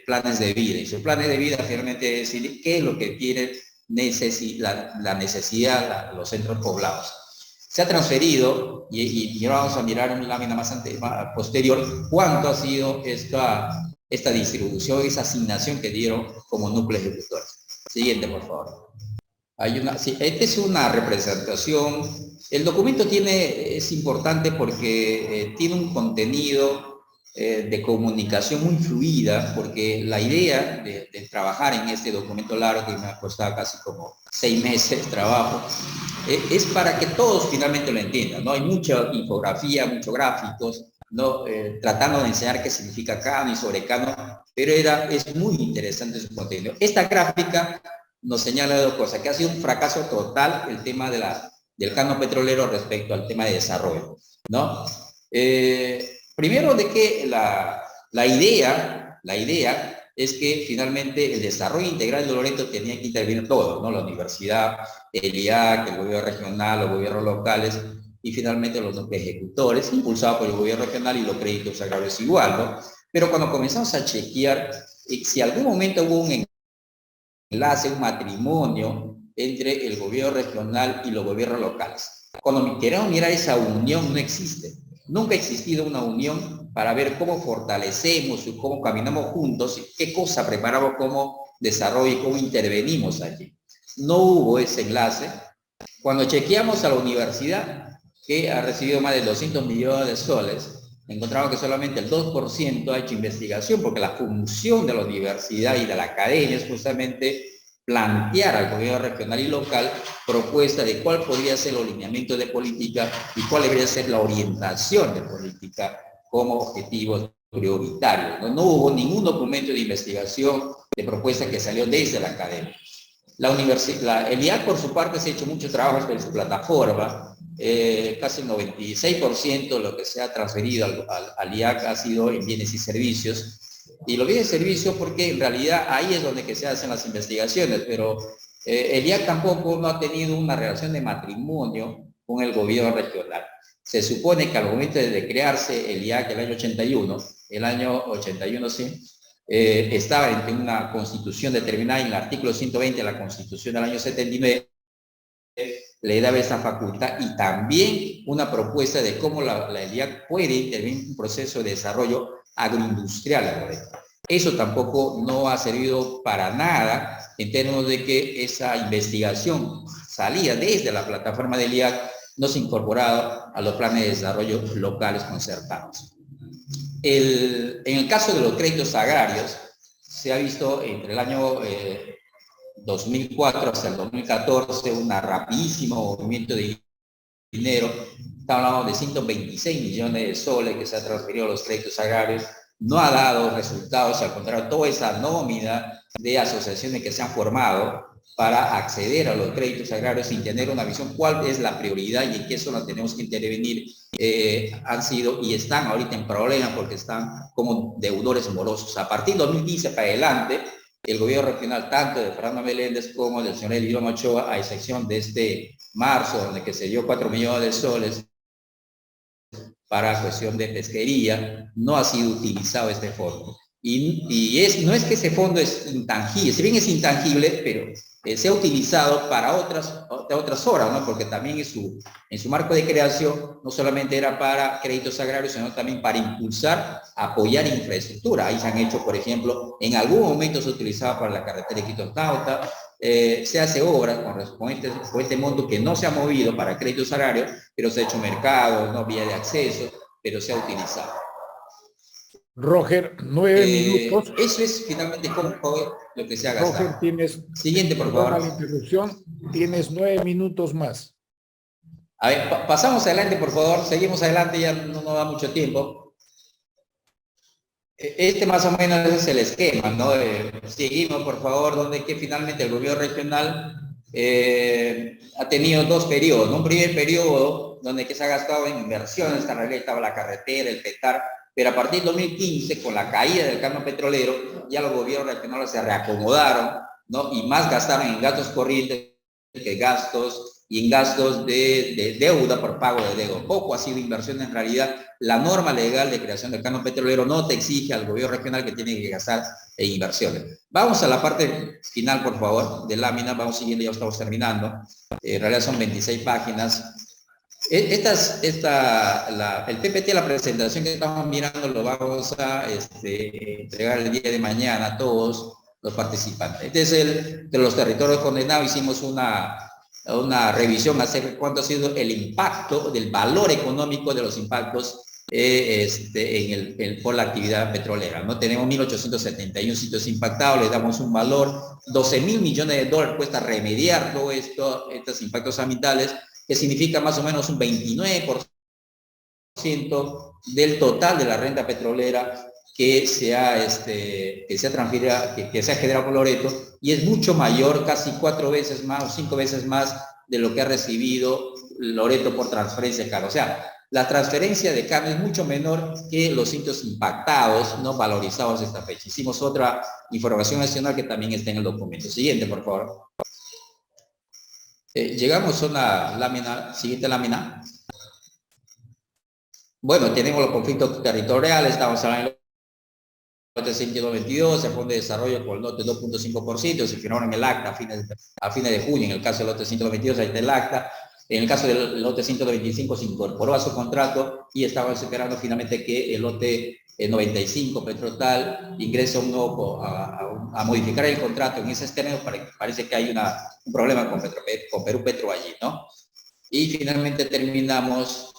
Speaker 2: planes de vida. Y sus planes de vida finalmente es decir qué es lo que quiere la necesidad los centros poblados. Se ha transferido, y ahora vamos a mirar en la lámina más posterior, cuánto ha sido esta distribución, esa asignación que dieron como núcleos ejecutores. Siguiente, por favor. Sí, esta es una representación. El documento es importante porque tiene un contenido de comunicación muy fluida, porque la idea de trabajar en este documento largo, que me ha costado casi como 6 meses de trabajo, es para que todos finalmente lo entiendan, ¿no? Hay mucha infografía, muchos gráficos, ¿no? Tratando de enseñar qué significa canon y sobre canon, pero es muy interesante su contenido. Esta gráfica nos señala 2 cosas, que ha sido un fracaso total el tema del canon petrolero respecto al tema de desarrollo, ¿no? Primero de que la idea es que finalmente el desarrollo integral de Loreto tenía que intervenir todo, ¿no? La universidad, el IAC, el gobierno regional, los gobiernos locales y finalmente los ejecutores, impulsados por el gobierno regional y los créditos agrarios igual, ¿no? Pero cuando comenzamos a chequear, si algún momento hubo un enlace, un matrimonio entre el gobierno regional y los gobiernos locales. Cuando queremos mirar esa unión, no existe. Nunca ha existido una unión para ver cómo fortalecemos y cómo caminamos juntos, y qué cosa preparamos como desarrollo y cómo intervenimos allí. No hubo ese enlace. Cuando chequeamos a la universidad, que ha recibido más de 200 millones de soles, encontramos que solamente el 2% ha hecho investigación, porque la función de la universidad y de la academia es justamente plantear al gobierno regional y local propuestas de cuál podría ser el alineamiento de política y cuál debería ser la orientación de política como objetivos prioritarios. No hubo ningún documento de investigación de propuesta que salió desde la academia. El IAC, por su parte, se ha hecho mucho trabajo en su plataforma. Casi el 96% de lo que se ha transferido al IAC ha sido en bienes y servicios. Y los bienes y servicios porque en realidad ahí es donde que se hacen las investigaciones, pero el IAC tampoco no ha tenido una relación de matrimonio con el gobierno regional. Se supone que al momento de crearse el IAC el año 81 sí, estaba en una constitución determinada en el artículo 120 de la constitución del año 79, le daba esa facultad y también una propuesta de cómo la ELIAC puede intervenir en un proceso de desarrollo agroindustrial en Loreto. Eso tampoco no ha servido para nada en términos de que esa investigación salía desde la plataforma del IAC, no se incorporaba a los planes de desarrollo locales concertados. En el caso de los créditos agrarios, se ha visto entre el año 2004 hasta el 2014 un rapidísimo movimiento de dinero. Estamos hablando de 126 millones de soles que se ha transferido a los créditos agrarios. No ha dado resultados, al contrario, toda esa nómina de asociaciones que se han formado para acceder a los créditos agrarios sin tener una visión cuál es la prioridad y en qué zona tenemos que intervenir, han sido y están ahorita en problemas porque están como deudores morosos. A partir de 2015 para adelante, el gobierno regional, tanto de Fernando Meléndez como del señor Elviro Ochoa, a excepción de este marzo, donde que se dio 4 millones de soles para cuestión de pesquería, no ha sido utilizado este fondo. No es que ese fondo es intangible, si bien es intangible, pero se ha utilizado para otras horas, ¿no? Porque también en su marco de creación no solamente era para créditos agrarios, sino también para impulsar, apoyar infraestructura. Ahí se han hecho, por ejemplo, en algún momento se utilizaba para la carretera de Quito-Tauta, se hace obras con este monto que no se ha movido para créditos agrarios, pero se ha hecho mercado, no vía de acceso, pero se ha utilizado.
Speaker 1: Roger, 9 minutos.
Speaker 2: Eso es finalmente como lo que se ha gastado.
Speaker 1: Roger, tienes...
Speaker 2: Siguiente, por favor.
Speaker 1: La interrupción, tienes 9 minutos más.
Speaker 2: A ver, pasamos adelante, por favor. Seguimos adelante, ya no nos da mucho tiempo. Este más o menos es el esquema, ¿no? Seguimos, por favor, donde que finalmente el gobierno regional ha tenido 2 periodos, ¿no? Un primer periodo donde que se ha gastado en inversiones, en realidad estaba la carretera, el PETAR, pero a partir de 2015, con la caída del canon petrolero, ya los gobiernos regionales se reacomodaron, ¿no? Y más gastaron en gastos corrientes que gastos y en gastos de deuda por pago de deuda. Poco ha sido inversión en realidad. La norma legal de creación del canon petrolero no te exige al gobierno regional que tiene que gastar en inversiones. Vamos a la parte final, por favor, de lámina. Vamos siguiendo, ya estamos terminando. En realidad son 26 páginas. El PPT, la presentación que estamos mirando, lo vamos a entregar el día de mañana a todos los participantes. Este es de los territorios condenados. Hicimos una revisión acerca de cuánto ha sido el impacto del valor económico de los impactos por la actividad petrolera, ¿no? Tenemos 1.871 sitios impactados, le damos un valor, 12.000 millones de dólares cuesta remediar todo estos impactos ambientales, que significa más o menos un 29% del total de la renta petrolera que se ha generado por Loreto, y es mucho mayor, casi 4 veces más o 5 veces más de lo que ha recibido Loreto por transferencia de carga. O sea, la transferencia de carga es mucho menor que los sitios impactados, no valorizados a esta fecha. Hicimos otra información adicional que también está en el documento. Siguiente, por favor. Llegamos a una lámina, siguiente lámina. Bueno, tenemos los conflictos territoriales, estamos hablando del lote 122, el Fondo de Desarrollo por el lote 2.5%, se firmaron en el acta a fines de junio. En el caso del lote 122, ahí está el acta. En el caso del lote 125 se incorporó a su contrato y estaban esperando finalmente que el lote 95 Petrotal ingrese a modificar el contrato en ese términos. Parece que hay un problema con Perú Petro allí, ¿no? Y finalmente terminamos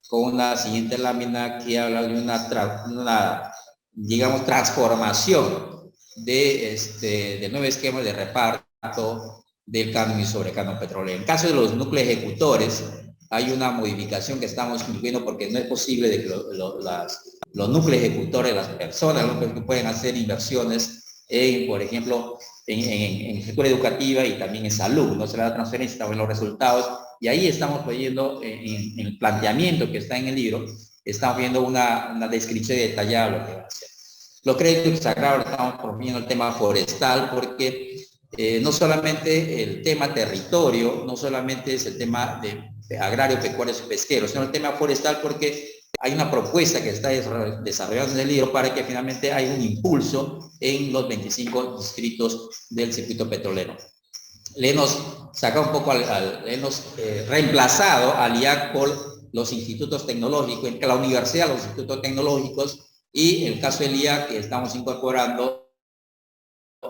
Speaker 2: con una siguiente lámina que habla de una digamos, transformación del nuevo esquema de reparto del canon y sobrecanon petrolero. En el caso de los núcleos ejecutores, hay una modificación que estamos incluyendo porque no es posible de que los núcleos ejecutores, las personas que pueden hacer inversiones por ejemplo, en estructura educativa y también en salud, no se le da transferencia, estamos en los resultados, y ahí estamos viendo en el planteamiento que está en el libro, estamos viendo una descripción detallada de lo que va a hacer. Los créditos agrarios, estamos promoviendo el tema forestal porque no solamente el tema territorio, no solamente es el tema de agrario, pecuario y pesquero, sino el tema forestal porque hay una propuesta que está desarrollando en el libro para que finalmente haya un impulso en los 25 distritos del circuito petrolero. le hemos sacado un poco, le hemos reemplazado al IAC por los institutos tecnológicos, entre la universidad, los institutos tecnológicos, y en el caso del IAC que estamos incorporando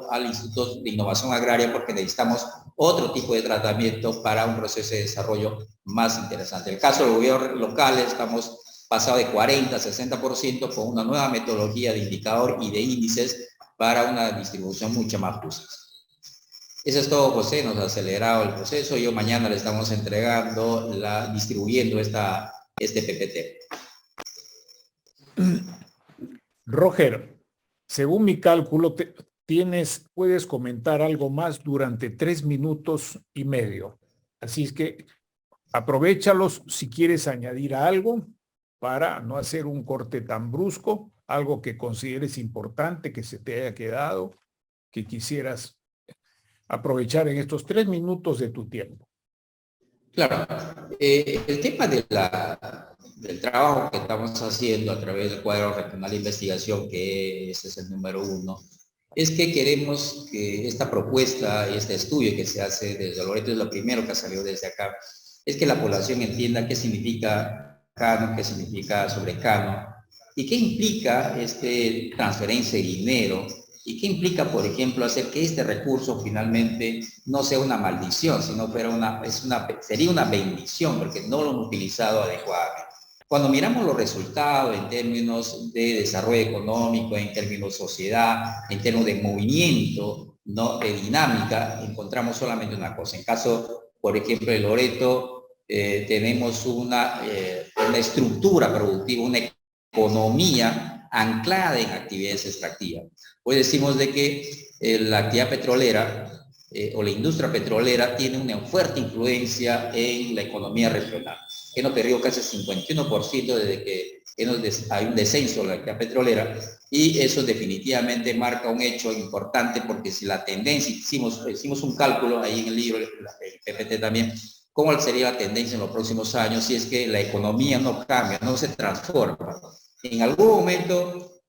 Speaker 2: al Instituto de Innovación Agraria porque necesitamos otro tipo de tratamiento para un proceso de desarrollo más interesante. En el caso del gobierno local estamos pasado de 40 a 60% con una nueva metodología de indicador y de índices para una distribución mucho más justa. Eso es todo, José, nos ha acelerado el proceso. Yo mañana le estamos entregando, distribuyendo este PPT.
Speaker 1: Roger, según mi cálculo, puedes comentar algo más durante 3 minutos y medio. Así es que aprovéchalos si quieres añadir algo para no hacer un corte tan brusco, algo que consideres importante, que se te haya quedado, que quisieras aprovechar en estos 3 minutos de tu tiempo.
Speaker 2: Claro, el tema del trabajo que estamos haciendo a través del cuadro regional de investigación, que ese es el número 1, es que queremos que esta propuesta, este estudio que se hace desde Loreto, es lo primero que ha salido desde acá, es que la población entienda qué significa Cano, qué significa sobre Cano, y qué implica transferencia de dinero, y qué implica, por ejemplo, hacer que este recurso finalmente no sea una maldición, sino sería una bendición, porque no lo han utilizado adecuadamente. Cuando miramos los resultados en términos de desarrollo económico, en términos de sociedad, en términos de movimiento, ¿no?, de dinámica, encontramos solamente una cosa. En caso, por ejemplo, de Loreto, tenemos una estructura productiva, una economía anclada en actividades extractivas. Pues decimos de que la actividad petrolera o la industria petrolera tiene una fuerte influencia en la economía regional. Hemos perdido casi el 51% desde que hay un descenso de la actividad petrolera, y eso definitivamente marca un hecho importante, porque si la tendencia, hicimos un cálculo ahí en el libro, el PPT también, cómo sería la tendencia en los próximos años si es que la economía no cambia, no se transforma. En algún momento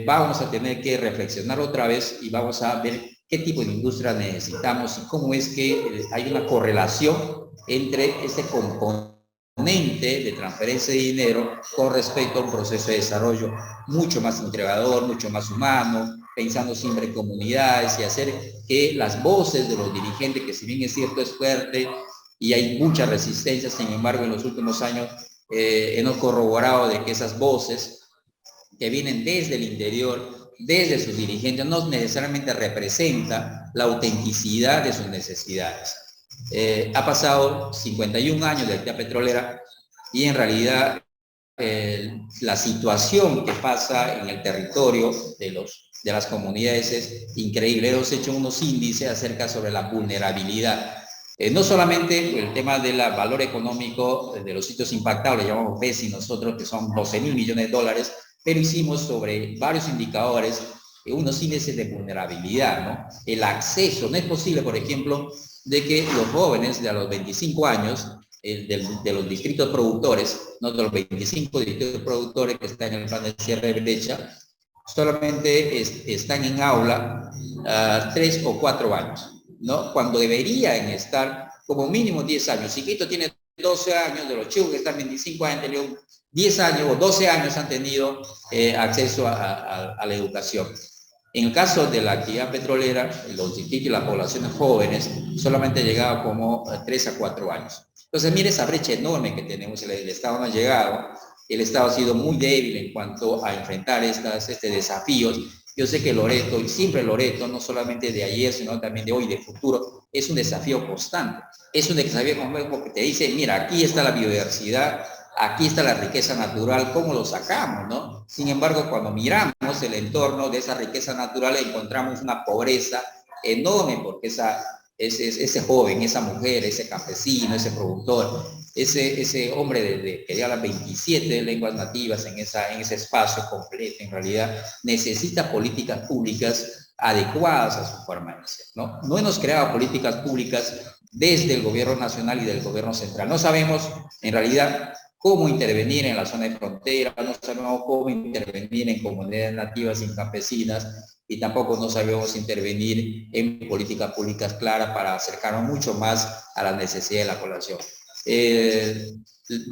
Speaker 2: vamos a tener que reflexionar otra vez y vamos a ver qué tipo de industria necesitamos y cómo es que hay una correlación entre este componente de transferencia de dinero con respecto a un proceso de desarrollo mucho más integrador, mucho más humano, pensando siempre en comunidades y hacer que las voces de los dirigentes, que si bien es cierto es fuerte y hay mucha resistencia, sin embargo en los últimos años hemos corroborado de que esas voces que vienen desde el interior, desde sus dirigentes, no necesariamente representa la autenticidad de sus necesidades. Ha pasado 51 años de actividad petrolera y en realidad la situación que pasa en el territorio de las comunidades es increíble. Hemos hecho unos índices acerca sobre la vulnerabilidad. No solamente el tema del valor económico de los sitios impactados, le llamamos BESI nosotros, que son 12.000 millones de dólares, pero hicimos sobre varios indicadores unos índices de vulnerabilidad, ¿no? El acceso, no es posible, por ejemplo, de que los jóvenes de a los 25 años, de los distritos productores, no de los 25 distritos productores que están en el plan de cierre de brecha, solamente están en aula 3 o 4 años, ¿no? Cuando deberían estar como mínimo 10 años. Si Quito tiene 12 años, de los chicos que están 25 años han tenido 10 años o 12 años han tenido acceso a la educación. En el caso de la actividad petrolera, los distritos y las poblaciones jóvenes solamente llegaba como 3 a 4 años. Entonces, mire esa brecha enorme que tenemos. El Estado no ha llegado, el Estado ha sido muy débil en cuanto a enfrentar estos desafíos. Yo sé que Loreto, y siempre Loreto, no solamente de ayer, sino también de hoy, de futuro, es un desafío constante. Es un desafío que te dice, mira, aquí está la biodiversidad, aquí está la riqueza natural, ¿cómo lo sacamos, no? Sin embargo, cuando miramos el entorno de esa riqueza natural, encontramos una pobreza enorme, porque ese joven, esa mujer, ese campesino, ese productor, ese hombre que habla 27 lenguas nativas en ese espacio completo, en realidad necesita políticas públicas adecuadas a su forma de ser, ¿no? No hemos creado políticas públicas desde el gobierno nacional y del gobierno central. No sabemos, en realidad, cómo intervenir en la zona de frontera, no sabemos cómo intervenir en comunidades nativas y campesinas, y tampoco no sabemos intervenir en políticas públicas claras para acercarnos mucho más a las necesidades de la población.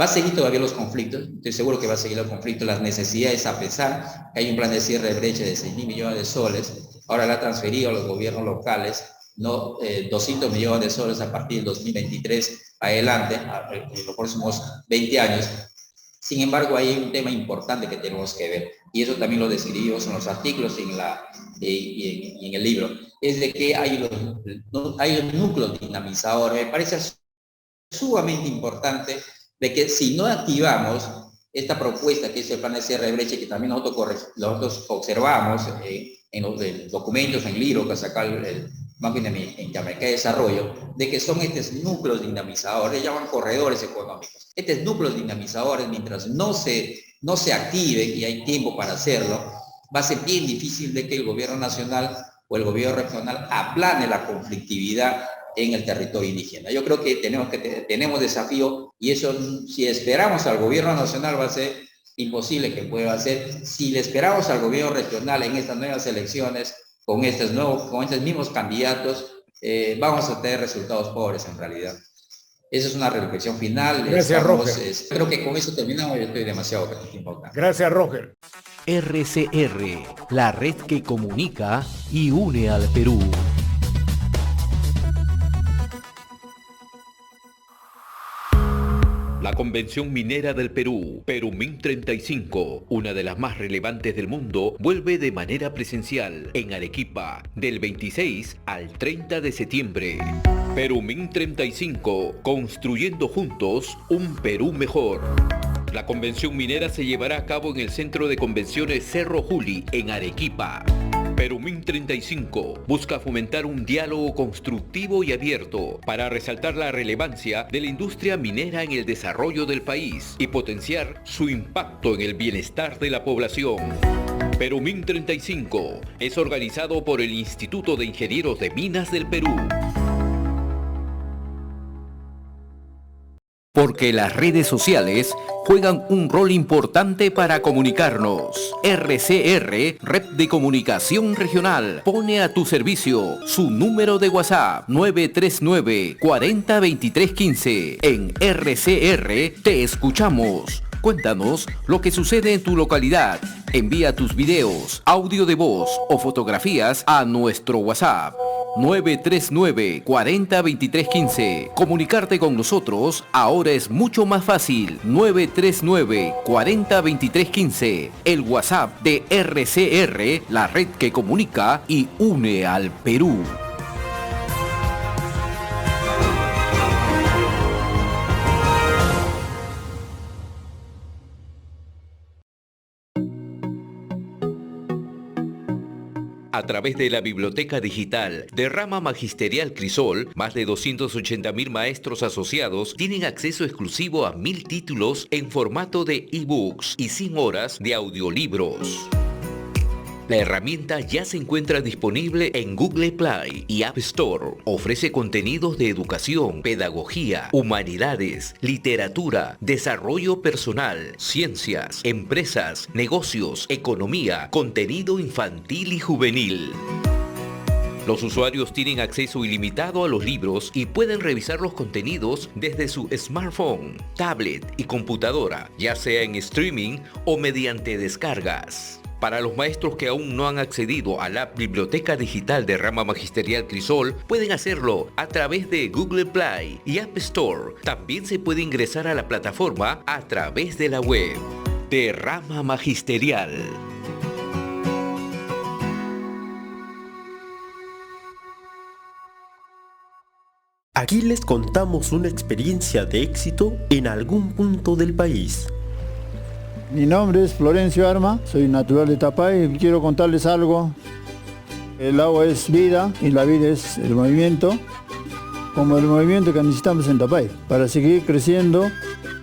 Speaker 2: Va a seguir todavía los conflictos, estoy seguro que va a seguir los conflictos, las necesidades, a pesar que hay un plan de cierre de brecha de 6.000 millones de soles, ahora le ha transferido a los gobiernos locales, ¿no? 200 millones de soles a partir del 2023 adelante, en los próximos 20 años. Sin embargo, hay un tema importante que tenemos que ver, y eso también lo describimos en los artículos y en el libro, es de que hay los núcleos dinamizadores. Me parece sumamente importante de que si no activamos esta propuesta que es el plan de cierre de brecha, que también nosotros observamos en los documentos, en el libro que saca el Banco Interamericano de Desarrollo, de que son estos núcleos dinamizadores, le llaman corredores económicos. Estos núcleos dinamizadores, mientras no se activen, y hay tiempo para hacerlo, va a ser bien difícil de que el gobierno nacional o el gobierno regional aplane la conflictividad en el territorio indígena. Yo creo que tenemos desafío, y eso, si esperamos al gobierno nacional, va a ser imposible que pueda hacer. Si le esperamos al gobierno regional en estas nuevas elecciones, con estos mismos candidatos, vamos a tener resultados pobres en realidad. Esa es una reflexión final.
Speaker 1: Gracias, Roger.
Speaker 2: Creo que con eso terminamos, yo estoy demasiado tiempo acá.
Speaker 1: Gracias, Roger.
Speaker 3: RCR, la red que comunica y une al Perú. La Convención Minera del Perú, Perumín 35, una de las más relevantes del mundo, vuelve de manera presencial en Arequipa, del 26 al 30 de septiembre. Perumín 35, construyendo juntos un Perú mejor. La convención minera se llevará a cabo en el Centro de Convenciones Cerro Juli, en Arequipa. Perumín 35 busca fomentar un diálogo constructivo y abierto para resaltar la relevancia de la industria minera en el desarrollo del país y potenciar su impacto en el bienestar de la población. Perumín 35 es organizado por el Instituto de Ingenieros de Minas del Perú. Porque las redes sociales juegan un rol importante para comunicarnos. RCR, Red de Comunicación Regional, pone a tu servicio su número de WhatsApp 939 40 23 15. En RCR te escuchamos. Cuéntanos lo que sucede en tu localidad. Envía tus videos, audio de voz o fotografías a nuestro WhatsApp 939 40 23 15. Comunicarte con nosotros ahora es mucho más fácil. 939 40 23 15. El WhatsApp de RCR, la red que comunica y une al Perú. A través de la biblioteca digital de Rama Magisterial Crisol, más de 280.000 maestros asociados tienen acceso exclusivo a 1.000 títulos en formato de ebooks y 100 horas de audiolibros. La herramienta ya se encuentra disponible en Google Play y App Store. Ofrece contenidos de educación, pedagogía, humanidades, literatura, desarrollo personal, ciencias, empresas, negocios, economía, contenido infantil y juvenil. Los usuarios tienen acceso ilimitado a los libros y pueden revisar los contenidos desde su smartphone, tablet y computadora, ya sea en streaming o mediante descargas. Para los maestros que aún no han accedido a la biblioteca digital de Rama Magisterial Crisol, pueden hacerlo a través de Google Play y App Store. También se puede ingresar a la plataforma a través de la web de Rama Magisterial.
Speaker 4: Aquí les contamos una experiencia de éxito en algún punto del país.
Speaker 5: Mi nombre es Florencio Arma, soy natural de Tapay y quiero contarles algo. El agua es vida y la vida es el movimiento, como el movimiento que necesitamos en Tapay para seguir creciendo,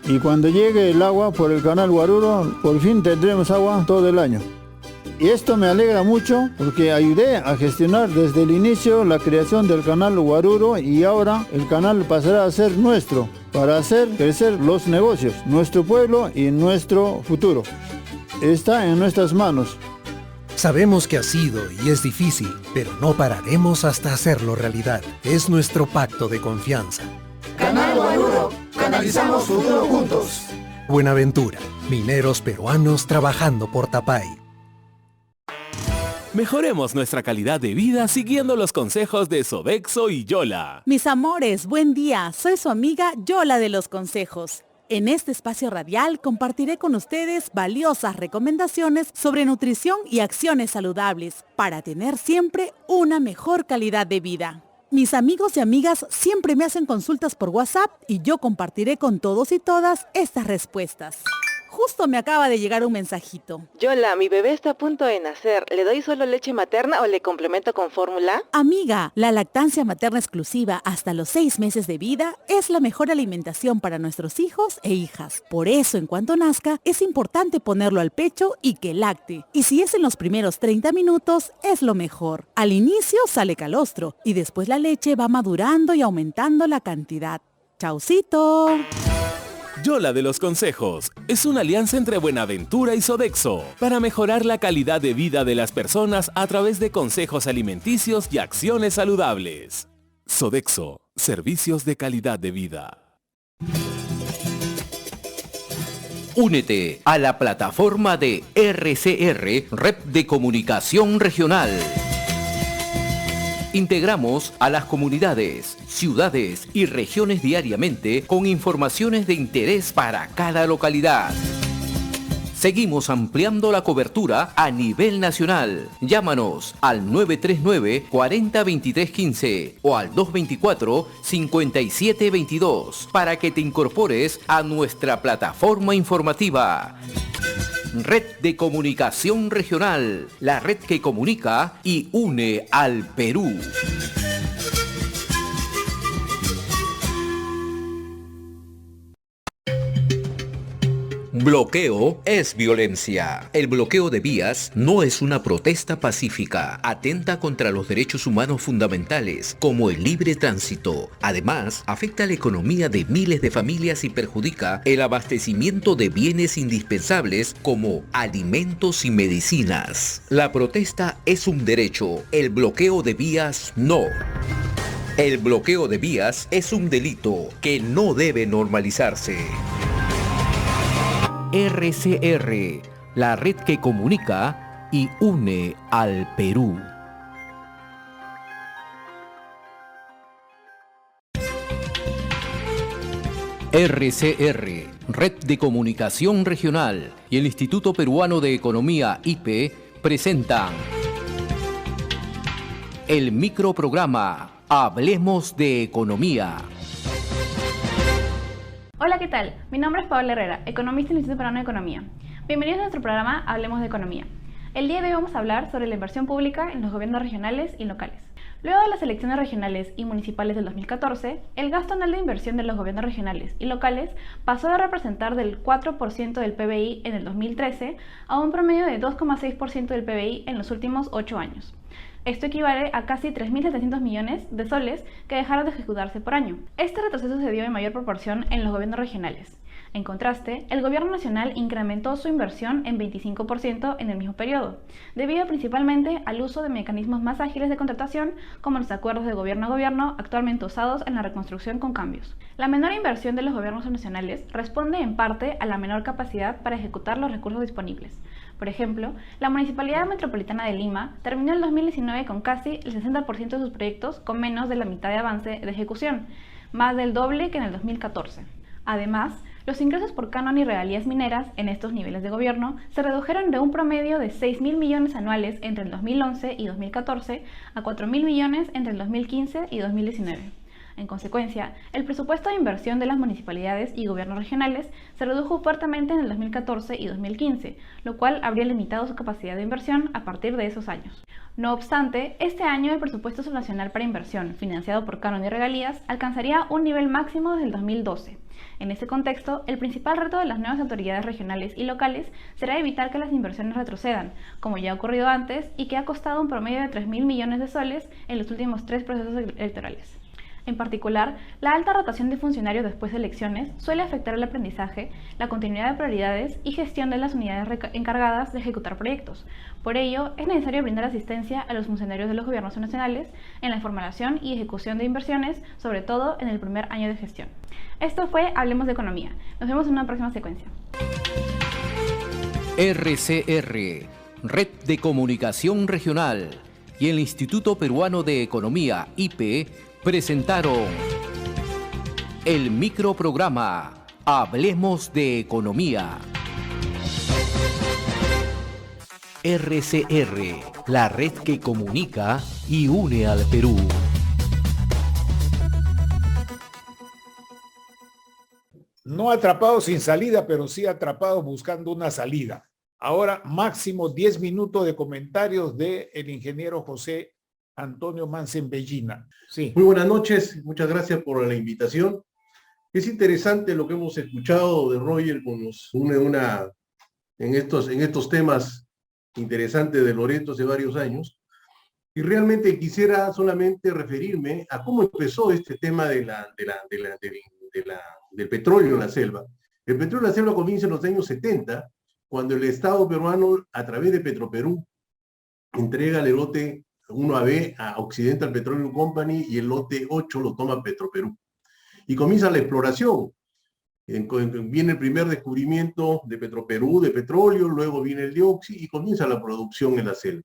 Speaker 5: y cuando llegue el agua por el canal Guaruro, por fin tendremos agua todo el año. Y esto me alegra mucho porque ayudé a gestionar desde el inicio la creación del canal Huaruro y ahora el canal pasará a ser nuestro para hacer crecer los negocios, nuestro pueblo y nuestro futuro. Está en nuestras manos.
Speaker 6: Sabemos que ha sido y es difícil, pero no pararemos hasta hacerlo realidad. Es nuestro pacto de confianza.
Speaker 7: Canal Huaruro, canalizamos futuro juntos.
Speaker 6: Buenaventura, mineros peruanos trabajando por Tapay.
Speaker 8: Mejoremos nuestra calidad de vida siguiendo los consejos de Sodexo y Yola.
Speaker 9: Mis amores, buen día. Soy su amiga Yola de los Consejos. En este espacio radial compartiré con ustedes valiosas recomendaciones sobre nutrición y acciones saludables para tener siempre una mejor calidad de vida. Mis amigos y amigas siempre me hacen consultas por WhatsApp y yo compartiré con todos y todas estas respuestas. Justo me acaba de llegar un mensajito.
Speaker 10: Yola, mi bebé está a punto de nacer. ¿Le doy solo leche materna o le complemento con fórmula?
Speaker 9: Amiga, la lactancia materna exclusiva hasta los 6 meses de vida es la mejor alimentación para nuestros hijos e hijas. Por eso, en cuanto nazca, es importante ponerlo al pecho y que lacte. Y si es en los primeros 30 minutos, es lo mejor. Al inicio sale calostro y después la leche va madurando y aumentando la cantidad. ¡Chaucito!
Speaker 8: Yola de los Consejos es una alianza entre Buenaventura y Sodexo para mejorar la calidad de vida de las personas a través de consejos alimenticios y acciones saludables. Sodexo, servicios de calidad de vida.
Speaker 3: Únete a la plataforma de RCR, Red de Comunicación Regional. Integramos a las comunidades, ciudades y regiones diariamente con informaciones de interés para cada localidad. Seguimos ampliando la cobertura a nivel nacional. Llámanos al 939-402315 o al 224-5722 para que te incorpores a nuestra plataforma informativa. Red de Comunicación Regional, la red que comunica y une al Perú. Bloqueo es violencia. El bloqueo de vías no es una protesta pacífica. Atenta contra los derechos humanos fundamentales, como el libre tránsito. Además, afecta la economía de miles de familias y perjudica el abastecimiento de bienes indispensables como alimentos y medicinas. La protesta es un derecho. El bloqueo de vías no. El bloqueo de vías es un delito que no debe normalizarse. RCR, la red que comunica y une al Perú. RCR, Red de Comunicación Regional y el Instituto Peruano de Economía IPE presentan el microprograma Hablemos de Economía.
Speaker 11: Hola, ¿qué tal? Mi nombre es Paola Herrera, economista del Instituto Peruano de Economía. Bienvenidos a nuestro programa Hablemos de Economía. El día de hoy vamos a hablar sobre la inversión pública en los gobiernos regionales y locales. Luego de las elecciones regionales y municipales del 2014, el gasto anual de inversión de los gobiernos regionales y locales pasó de representar del 4% del PBI en el 2013 a un promedio de 2,6% del PBI en los últimos 8 años. Esto equivale a casi 3.700 millones de soles que dejaron de ejecutarse por año. Este retroceso se dio en mayor proporción en los gobiernos regionales. En contraste, el gobierno nacional incrementó su inversión en 25% en el mismo periodo, debido principalmente al uso de mecanismos más ágiles de contratación como los acuerdos de gobierno a gobierno actualmente usados en la reconstrucción con cambios. La menor inversión de los gobiernos nacionales responde en parte a la menor capacidad para ejecutar los recursos disponibles. Por ejemplo, la Municipalidad Metropolitana de Lima terminó el 2019 con casi el 60% de sus proyectos con menos de la mitad de avance de ejecución, más del doble que en el 2014. Además, los ingresos por canon y regalías mineras en estos niveles de gobierno se redujeron de un promedio de 6.000 millones anuales entre el 2011 y 2014 a 4.000 millones entre el 2015 y 2019. En consecuencia, el presupuesto de inversión de las municipalidades y gobiernos regionales se redujo fuertemente en el 2014 y 2015, lo cual habría limitado su capacidad de inversión a partir de esos años. No obstante, este año el presupuesto subnacional para inversión, financiado por canon y regalías, alcanzaría un nivel máximo desde el 2012. En ese contexto, el principal reto de las nuevas autoridades regionales y locales será evitar que las inversiones retrocedan, como ya ha ocurrido antes y que ha costado un promedio de 3.000 millones de soles en los últimos 3 procesos electorales. En particular, la alta rotación de funcionarios después de elecciones suele afectar el aprendizaje, la continuidad de prioridades y gestión de las unidades encargadas de ejecutar proyectos. Por ello, es necesario brindar asistencia a los funcionarios de los gobiernos nacionales en la formulación y ejecución de inversiones, sobre todo en el primer año de gestión. Esto fue Hablemos de Economía. Nos vemos en una próxima secuencia.
Speaker 3: RCR, Red de Comunicación Regional, y el Instituto Peruano de Economía, IPE, presentaron el microprograma Hablemos de Economía. RCR, la red que comunica y une al Perú.
Speaker 1: No atrapado sin salida, pero sí atrapado buscando una salida. Ahora máximo 10 minutos de comentarios del ingeniero José Antonio Mansen-Bellina. Sí.
Speaker 12: Muy buenas noches, muchas gracias por la invitación. Es interesante lo que hemos escuchado de Roger, con nos une en estos temas interesantes de Loreto hace varios años. Y realmente quisiera solamente referirme a cómo empezó este tema del petróleo en la selva. El petróleo en la selva comienza en los años 70, cuando el Estado peruano, a través de Petroperú, entrega el lote 1AB a Occidental Petroleum Company y el lote 8 lo toma Petroperú. Y comienza la exploración. Viene el primer descubrimiento de Petroperú, de petróleo, luego viene el dióxido y comienza la producción en la selva.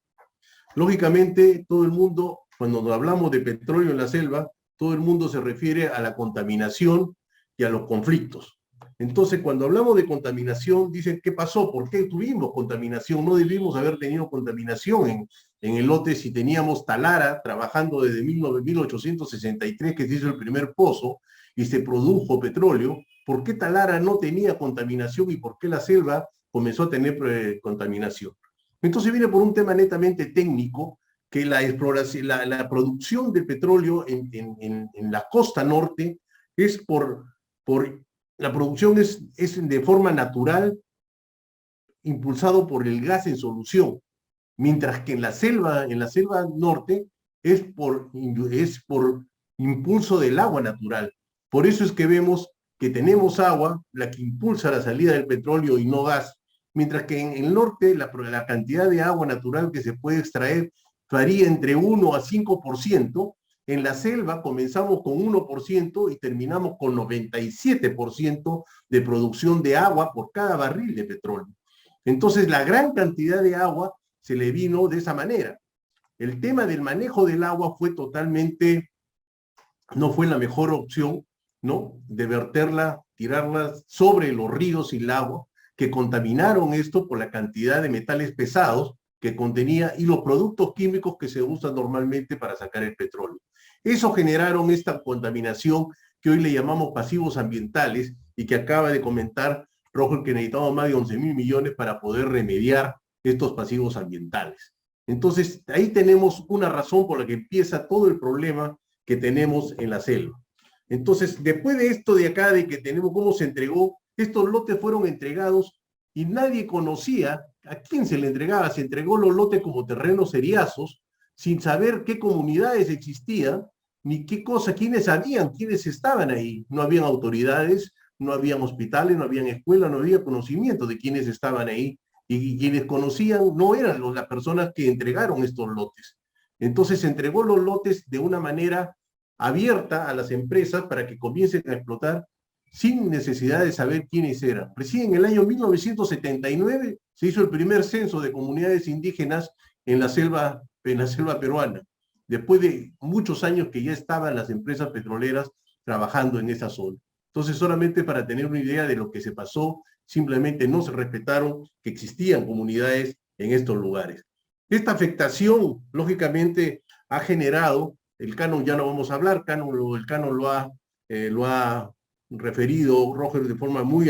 Speaker 12: Lógicamente, todo el mundo, cuando hablamos de petróleo en la selva, todo el mundo se refiere a la contaminación y a los conflictos. Entonces, cuando hablamos de contaminación, dicen, ¿qué pasó? ¿Por qué tuvimos contaminación? No debimos haber tenido contaminación en el lote si teníamos Talara trabajando desde 1863, que se hizo el primer pozo, y se produjo petróleo. ¿Por qué Talara no tenía contaminación y por qué la selva comenzó a tener contaminación? Entonces viene por un tema netamente técnico, que la exploración, la producción de petróleo en la costa norte es la producción es de forma natural, impulsado por el gas en solución, mientras que en la selva norte es por impulso del agua natural. Por eso es que vemos que tenemos agua, la que impulsa la salida del petróleo y no gas, mientras que en el norte la cantidad de agua natural que se puede extraer varía entre 1 a 5%, en la selva comenzamos con 1% y terminamos con 97% de producción de agua por cada barril de petróleo. Entonces la gran cantidad de agua se le vino de esa manera. El tema del manejo del agua fue totalmente, no fue la mejor opción, ¿no? De verterla, tirarla sobre los ríos y el agua, que contaminaron esto por la cantidad de metales pesados que contenía y los productos químicos que se usan normalmente para sacar el petróleo. Eso generaron esta contaminación que hoy le llamamos pasivos ambientales y que acaba de comentar Roger, que necesitamos más de 11.000 millones para poder remediar estos pasivos ambientales. Entonces, ahí tenemos una razón por la que empieza todo el problema que tenemos en la selva. Entonces, después de esto de acá, de que tenemos cómo se entregó, estos lotes fueron entregados y nadie conocía a quién se le entregaba. Se entregó los lotes como terrenos seriazos, sin saber qué comunidades existían, ni qué cosa, quiénes sabían, quiénes estaban ahí. No habían autoridades, no habían hospitales, no habían escuelas, no había conocimiento de quiénes estaban ahí. Y quienes conocían no eran las personas que entregaron estos lotes. Entonces se entregó los lotes de una manera abierta a las empresas para que comiencen a explotar sin necesidad de saber quiénes eran. Recién en el año 1979 se hizo el primer censo de comunidades indígenas en la selva peruana, después de muchos años que ya estaban las empresas petroleras trabajando en esa zona. Entonces, solamente para tener una idea de lo que se pasó, simplemente no se respetaron que existían comunidades en estos lugares. Esta afectación, lógicamente, ha generado, el canon ya no vamos a hablar, el canon lo ha referido Roger de forma muy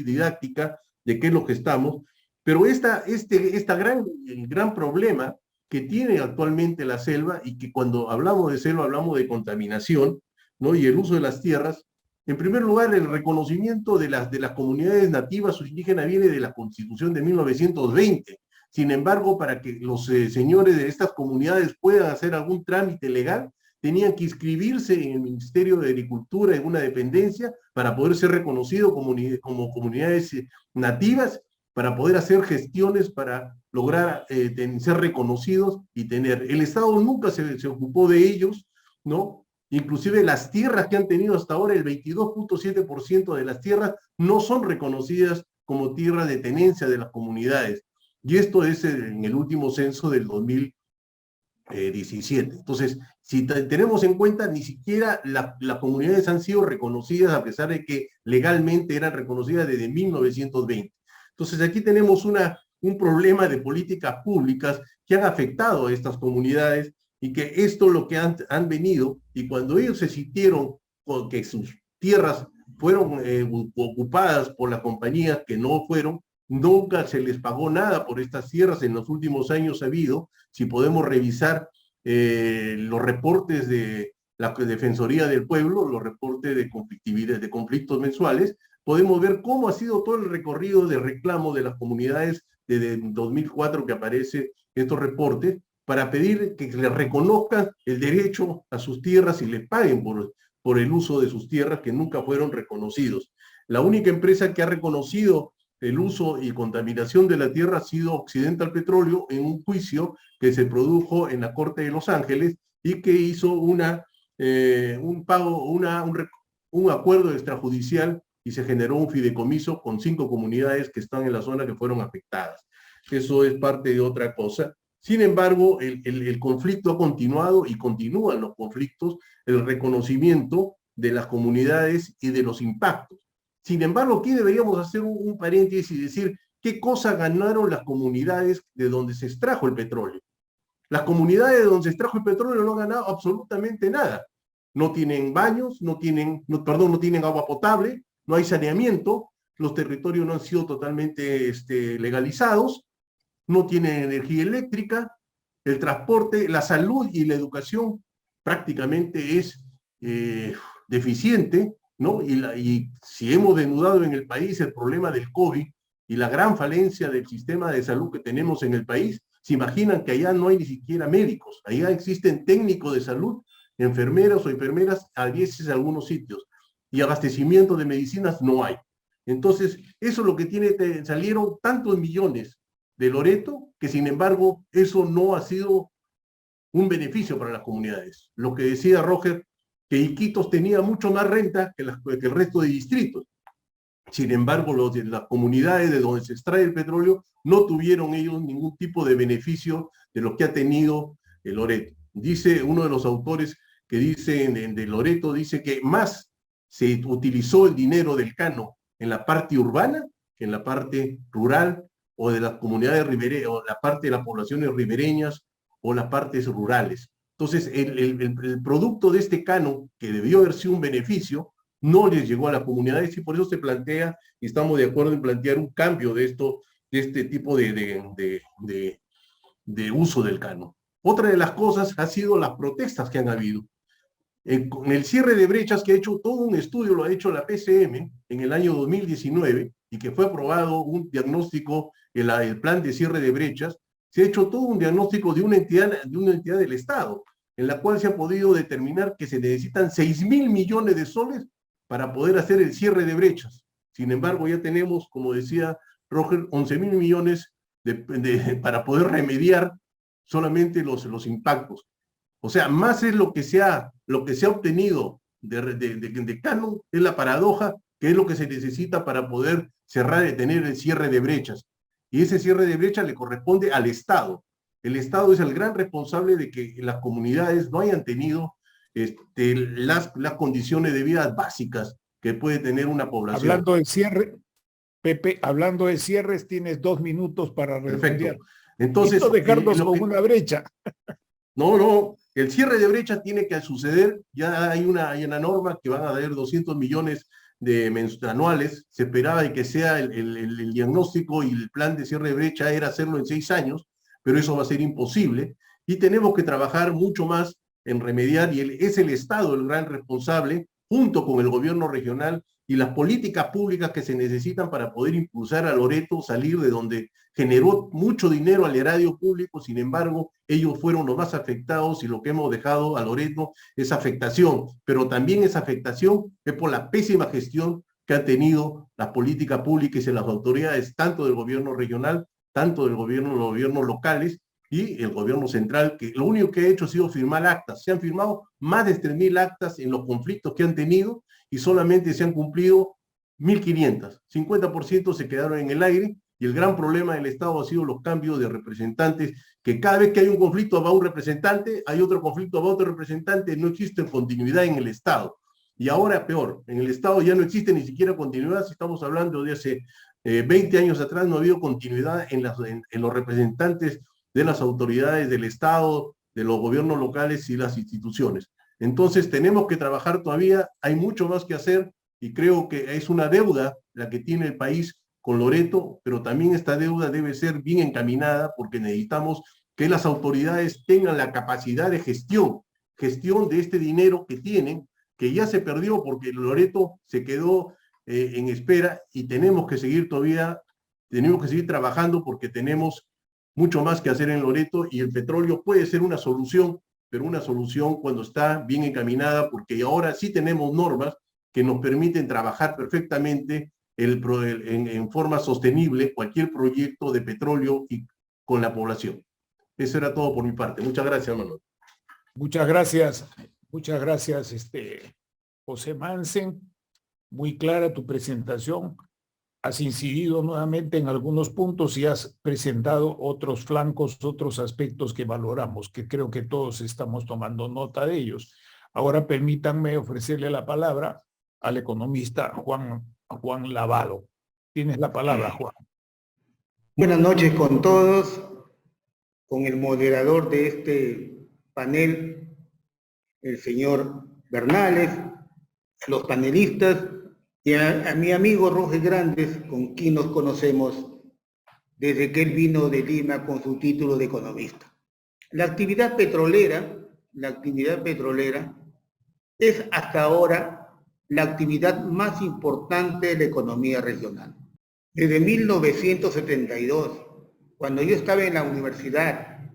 Speaker 12: didáctica de qué es lo que estamos, pero el gran problema que tiene actualmente la selva, y que cuando hablamos de selva hablamos de contaminación, ¿no? Y el uso de las tierras. En primer lugar, el reconocimiento de las comunidades nativas o indígenas viene de la Constitución de 1920. Sin embargo, para que los señores de estas comunidades puedan hacer algún trámite legal, tenían que inscribirse en el Ministerio de Agricultura, en una dependencia, para poder ser reconocidos como comunidades nativas, para poder hacer gestiones para lograr ser reconocidos y tener. El Estado nunca se ocupó de ellos, ¿no? Inclusive las tierras que han tenido hasta ahora, el 22.7% de las tierras no son reconocidas como tierra de tenencia de las comunidades. Y esto es en el último censo del 2017. Entonces, si tenemos en cuenta, ni siquiera las comunidades han sido reconocidas, a pesar de que legalmente eran reconocidas desde 1920. Entonces, aquí tenemos un problema de políticas públicas que han afectado a estas comunidades, y que esto es lo que han venido, y cuando ellos se sintieron que sus tierras fueron ocupadas por las compañías que no fueron, nunca se les pagó nada por estas tierras. En los últimos años ha habido, si podemos revisar los reportes de la Defensoría del Pueblo, los reportes de conflictividad, de conflictos mensuales, podemos ver cómo ha sido todo el recorrido de reclamo de las comunidades desde 2004 que aparece estos reportes, para pedir que les reconozcan el derecho a sus tierras y les paguen por el uso de sus tierras, que nunca fueron reconocidos. La única empresa que ha reconocido el uso y contaminación de la tierra ha sido Occidental Petróleo, en un juicio que se produjo en la Corte de Los Ángeles, y que hizo un acuerdo extrajudicial, y se generó un fideicomiso con 5 comunidades que están en la zona que fueron afectadas. Eso es parte de otra cosa. Sin embargo, el conflicto ha continuado, y continúan los conflictos, el reconocimiento de las comunidades y de los impactos. Sin embargo, aquí deberíamos hacer un paréntesis y decir qué cosa ganaron las comunidades de donde se extrajo el petróleo. Las comunidades de donde se extrajo el petróleo no han ganado absolutamente nada. No tienen baños, no tienen agua potable, no hay saneamiento, los territorios no han sido totalmente legalizados, no tienen energía eléctrica, el transporte, la salud y la educación prácticamente es deficiente, ¿no? Y si hemos denudado en el país el problema del COVID y la gran falencia del sistema de salud que tenemos en el país, se imaginan que allá no hay ni siquiera médicos, allá existen técnicos de salud, enfermeras o enfermeras, a veces en algunos sitios, y abastecimiento de medicinas no hay. Entonces, eso es lo que salieron tantos millones de Loreto, que sin embargo eso no ha sido un beneficio para las comunidades. Lo que decía Roger, que Iquitos tenía mucho más renta que el resto de distritos. Sin embargo, las comunidades de donde se extrae el petróleo no tuvieron ellos ningún tipo de beneficio de lo que ha tenido el Loreto. Dice uno de los autores que dice de Loreto, dice que más se utilizó el dinero del Cano en la parte urbana que en la parte rural, o de las comunidades ribereñas, o la parte de las poblaciones ribereñas, o las partes rurales. Entonces, el producto de este Cano, que debió haber sido un beneficio, no les llegó a las comunidades, y por eso se plantea, y estamos de acuerdo en plantear un cambio de este tipo de uso del Cano. Otra de las cosas ha sido las protestas que han habido. Con el cierre de brechas, que ha hecho todo un estudio, lo ha hecho la PCM en el año 2019, y que fue aprobado un diagnóstico, el plan de cierre de brechas, se ha hecho todo un diagnóstico de una entidad del Estado, en la cual se ha podido determinar que se necesitan 6.000 millones de soles para poder hacer el cierre de brechas. Sin embargo, ya tenemos, como decía Roger, 11.000 millones para poder remediar solamente los impactos. O sea, más es lo que se ha obtenido de Cano, es la paradoja, que es lo que se necesita para poder tener el cierre de brechas. Y ese cierre de brechas le corresponde al Estado. El Estado es el gran responsable de que las comunidades no hayan tenido las condiciones de vida básicas que puede tener una población.
Speaker 1: Hablando de cierre, Pepe, hablando de cierres, tienes 2 minutos para responder.
Speaker 12: Perfecto. Entonces,
Speaker 1: esto dejarnos con una brecha.
Speaker 12: No, el cierre de brecha tiene que suceder. Ya hay una norma que van a haber 200 millones anuales. Se esperaba de que sea el diagnóstico, y el plan de cierre de brecha era hacerlo en 6 años, pero eso va a ser imposible y tenemos que trabajar mucho más en remediar, y es el Estado el gran responsable, junto con el gobierno regional y las políticas públicas que se necesitan para poder impulsar a Loreto, salir de donde generó mucho dinero al erario público. Sin embargo, ellos fueron los más afectados y lo que hemos dejado a Loreto es afectación, pero también esa afectación es por la pésima gestión que han tenido las políticas públicas y las autoridades, tanto del gobierno regional, tanto del gobierno, los gobiernos locales y el gobierno central, que lo único que ha hecho ha sido firmar actas. Se han firmado más de 3.000 actas en los conflictos que han tenido y solamente se han cumplido 1.500. 50% se quedaron en el aire, y el gran problema del Estado ha sido los cambios de representantes, que cada vez que hay un conflicto va un representante, hay otro conflicto va otro representante, no existe continuidad en el Estado. Y ahora peor, en el Estado ya no existe ni siquiera continuidad. Si estamos hablando de hace 20 años atrás, no ha habido continuidad en los representantes de las autoridades del Estado, de los gobiernos locales y las instituciones. Entonces tenemos que trabajar todavía, hay mucho más que hacer, y creo que es una deuda la que tiene el país con Loreto, pero también esta deuda debe ser bien encaminada, porque necesitamos que las autoridades tengan la capacidad de gestión de este dinero que tienen, que ya se perdió porque Loreto se quedó en espera, y tenemos que seguir trabajando, porque tenemos mucho más que hacer en Loreto, y el petróleo puede ser una solución, pero una solución cuando está bien encaminada, porque ahora sí tenemos normas que nos permiten trabajar perfectamente en forma sostenible cualquier proyecto de petróleo y con la población. Eso era todo por mi parte. Muchas gracias, Manuel.
Speaker 1: Muchas gracias, José Mansen. Muy clara tu presentación. Has incidido nuevamente en algunos puntos y has presentado otros flancos, otros aspectos que valoramos, que creo que todos estamos tomando nota de ellos. Ahora permítanme ofrecerle la palabra al economista Juan Lavado. Tienes la palabra, Juan.
Speaker 13: Buenas noches con todos, con el moderador de este panel, el señor Bernales, los panelistas, y a mi amigo Roger Grandes, con quien nos conocemos desde que él vino de Lima con su título de economista. La actividad petrolera es hasta ahora la actividad más importante de la economía regional. Desde 1972, cuando yo estaba en la universidad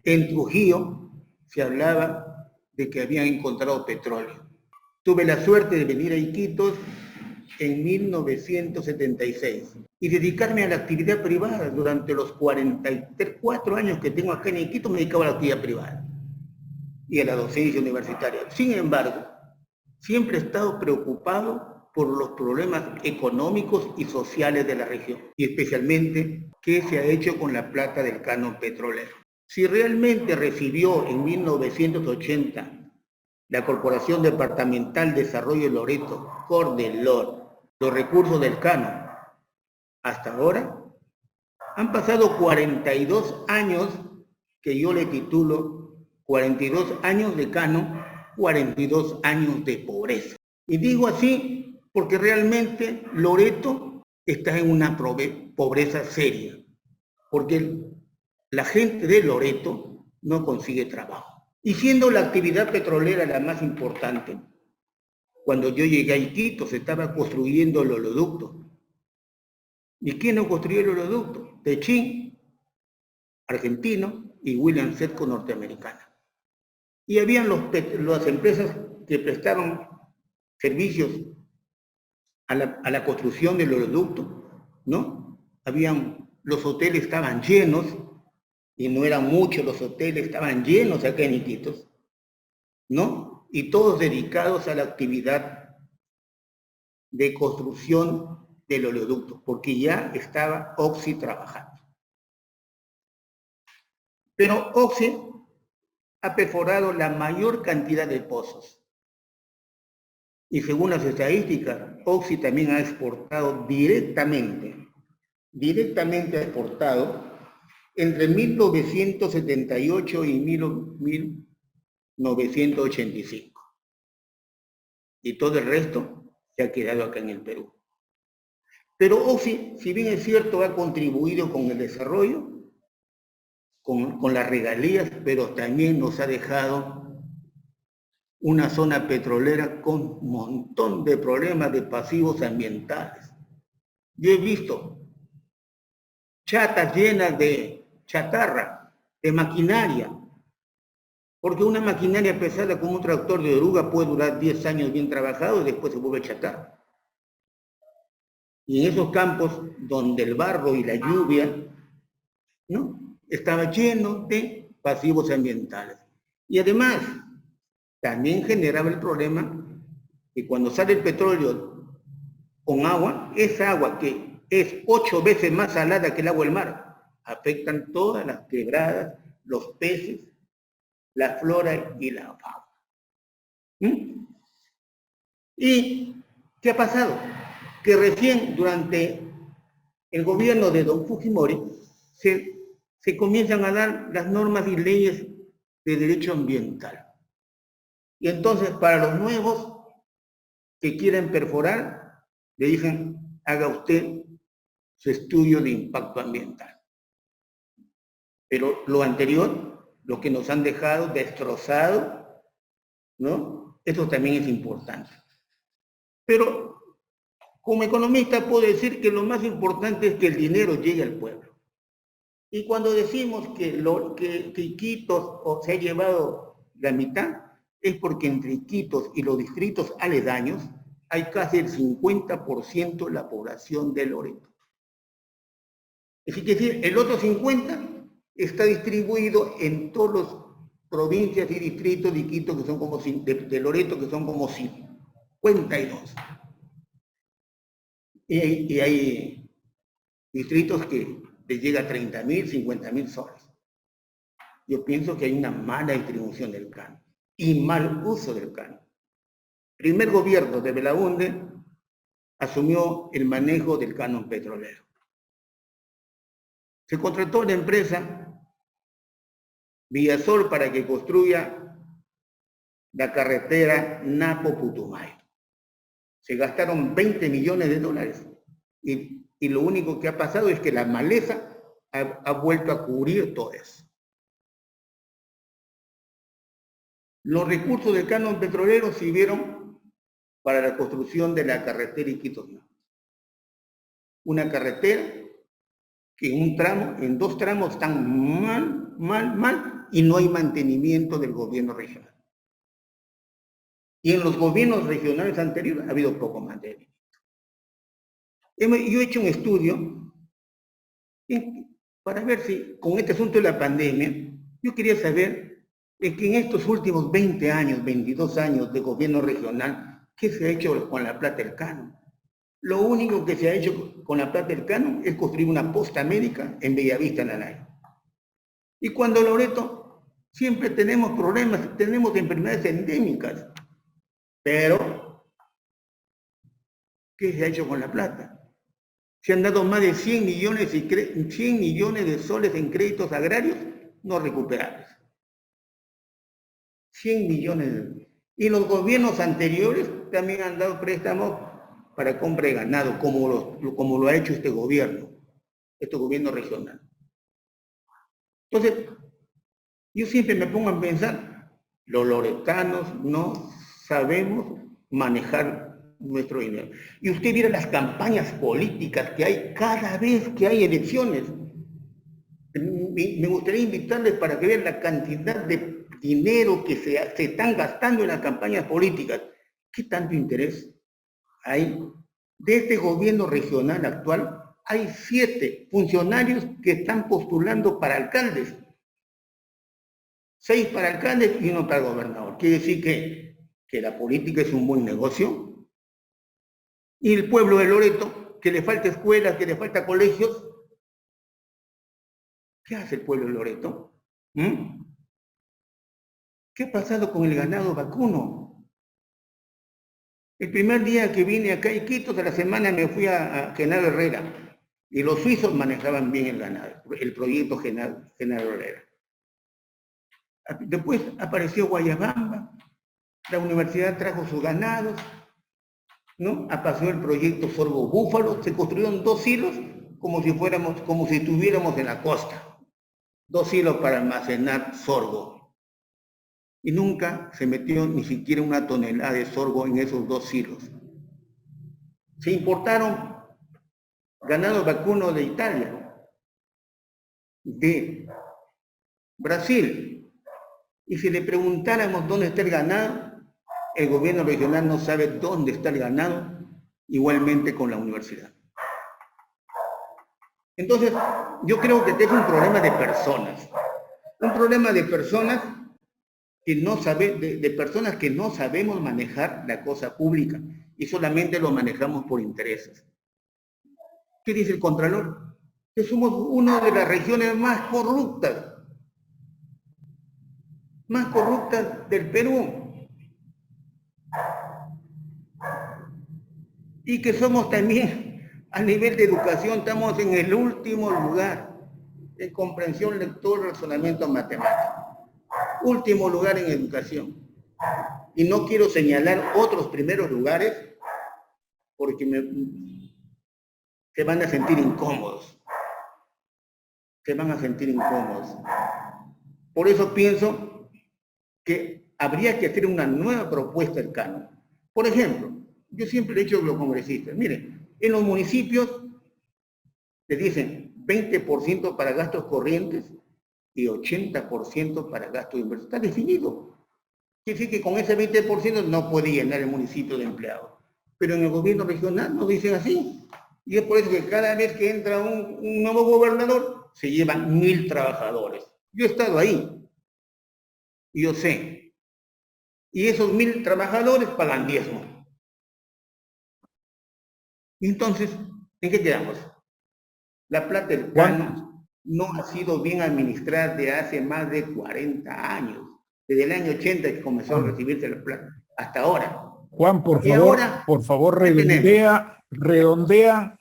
Speaker 13: en Trujillo, se hablaba de que habían encontrado petróleo. Tuve la suerte de venir a Iquitos en 1976 y dedicarme a la actividad privada. Durante los 44 años que tengo acá en Iquitos me dedicaba a la actividad privada y a la docencia universitaria. Sin embargo, siempre he estado preocupado por los problemas económicos y sociales de la región, y especialmente qué se ha hecho con la plata del canon petrolero. Si realmente recibió en 1980 la Corporación Departamental de Desarrollo de Loreto, Cordelor, los recursos del canon, hasta ahora han pasado 42 años, que yo le titulo 42 años de canon, 42 años de pobreza. Y digo así porque realmente Loreto está en una pobreza seria, porque la gente de Loreto no consigue trabajo. Y siendo la actividad petrolera la más importante, cuando yo llegué a Iquitos se estaba construyendo el oleoducto. ¿Y quién no construyó el oleoducto? Techín, argentino, y William Setco, norteamericana. Y habían las empresas que prestaban servicios a la construcción del oleoducto, ¿no? Los hoteles estaban llenos, y no eran muchos los hoteles, estaban llenos acá en Iquitos, ¿no? Y todos dedicados a la actividad de construcción del oleoducto, porque ya estaba Oxy trabajando. Pero Oxy ha perforado la mayor cantidad de pozos. Y según las estadísticas, Oxy también ha exportado directamente ha exportado entre 1978 y 1985. Y todo el resto se ha quedado acá en el Perú. Pero Oxy, si bien es cierto, ha contribuido con el desarrollo, con las regalías, pero también nos ha dejado una zona petrolera con un montón de problemas de pasivos ambientales. Yo he visto chatas llenas de chatarra, de maquinaria, porque una maquinaria pesada como un tractor de oruga puede durar 10 años bien trabajado y después se vuelve chatarra. Y en esos campos donde el barro y la lluvia, ¿no?, estaba lleno de pasivos ambientales. Y además, también generaba el problema que cuando sale el petróleo con agua, esa agua que es 8 veces más salada que el agua del mar, afectan todas las quebradas, los peces, la flora y la fauna. ¿Y qué ha pasado? Que recién durante el gobierno de don Fujimori se comienzan a dar las normas y leyes de derecho ambiental. Y entonces para los nuevos que quieren perforar, le dicen, haga usted su estudio de impacto ambiental. Pero lo anterior, lo que nos han dejado destrozado, ¿no?, eso también es importante. Pero como economista puedo decir que lo más importante es que el dinero llegue al pueblo. Y cuando decimos que Iquitos se ha llevado la mitad, es porque entre Iquitos y los distritos aledaños hay casi el 50% de la población de Loreto. Es decir, el otro 50% está distribuido en todas las provincias y distritos de Iquitos, que son como, de Loreto, que son como 52. Y hay distritos que les llega a 30.000, 50.000 soles. Yo pienso que hay una mala distribución del canon y mal uso del canon. El primer gobierno de Belaúnde asumió el manejo del canon petrolero. Se contrató a la empresa Villasol para que construya la carretera Napo-Putumayo. Se gastaron 20 millones de dólares y lo único que ha pasado es que la maleza ha vuelto a cubrir todo eso. Los recursos del canon petrolero sirvieron para la construcción de la carretera Iquitos-Napo. Una carretera que en 2 tramos están mal y no hay mantenimiento del gobierno regional. Y en los gobiernos regionales anteriores ha habido poco mantenimiento. Yo he hecho un estudio para ver si con este asunto de la pandemia, yo quería saber que en estos últimos 20 años, 22 años de gobierno regional, ¿qué se ha hecho con la plata del canon? Lo único que se ha hecho con la plata del canon es construir una posta médica en Bellavista, Nanay. Y cuando Loreto siempre tenemos problemas, tenemos enfermedades endémicas. Pero, ¿qué se ha hecho con la plata? Se han dado más de 100 millones de soles en créditos agrarios no recuperables. 100 millones. Y los gobiernos anteriores también han dado préstamos para compra de ganado, como lo ha hecho este gobierno regional. Entonces, yo siempre me pongo a pensar, los loretanos no sabemos manejar nuestro dinero. Y usted mira las campañas políticas que hay cada vez que hay elecciones. Me gustaría invitarles para que vean la cantidad de dinero que se están gastando en las campañas políticas. ¿Qué tanto interés hay? De este gobierno regional actual, hay 7 funcionarios que están postulando para alcaldes. 6 para alcaldes y 1 para gobernador. Quiere decir que la política es un buen negocio. Y el pueblo de Loreto, que le falta escuelas, que le falta colegios. ¿Qué hace el pueblo de Loreto? ¿Qué ha pasado con el ganado vacuno? El primer día que vine acá a Iquitos, de la semana me fui a Genaro Herrera. Y los suizos manejaban bien el ganado, el proyecto Genaro Herrera. Después apareció Guayabamba, la universidad trajo sus ganados, ¿no? Pasó el proyecto Sorgo Búfalo, se construyeron 2 silos como si estuviéramos en la costa. 2 silos para almacenar sorgo. Y nunca se metió ni siquiera una tonelada de sorgo en esos 2 silos. Se importaron ganado vacuno de Italia, de Brasil. Y si le preguntáramos dónde está el ganado, el gobierno regional no sabe dónde está el ganado, igualmente con la universidad. Entonces, yo creo que este es un problema de personas. Un problema de personas que no personas que no sabemos manejar la cosa pública y solamente lo manejamos por intereses. ¿Qué dice el Contralor? Que somos una de las regiones más corruptas del Perú. Y que somos también, a nivel de educación, estamos en el último lugar en comprensión, lectura, razonamiento matemático. Último lugar en educación. Y no quiero señalar otros primeros lugares porque se van a sentir incómodos. Por eso pienso que habría que hacer una nueva propuesta del canon. Por ejemplo, yo siempre he dicho a los congresistas, miren, en los municipios les dicen 20% para gastos corrientes y 80% para gastos de inversión. Está definido. Quiere decir que con ese 20% no puede llenar el municipio de empleados. Pero en el gobierno regional no dicen así. Y es por eso que cada vez que entra un nuevo gobernador, se llevan 1000 trabajadores. Yo he estado ahí. Y yo sé. Y esos 1000 trabajadores pagan diezmo. Entonces, ¿en qué quedamos? La plata del canon no ha sido bien administrada desde hace más de 40 años. Desde el año 80 que comenzó a recibirse la plata, hasta ahora.
Speaker 1: Juan, por favor, redondea.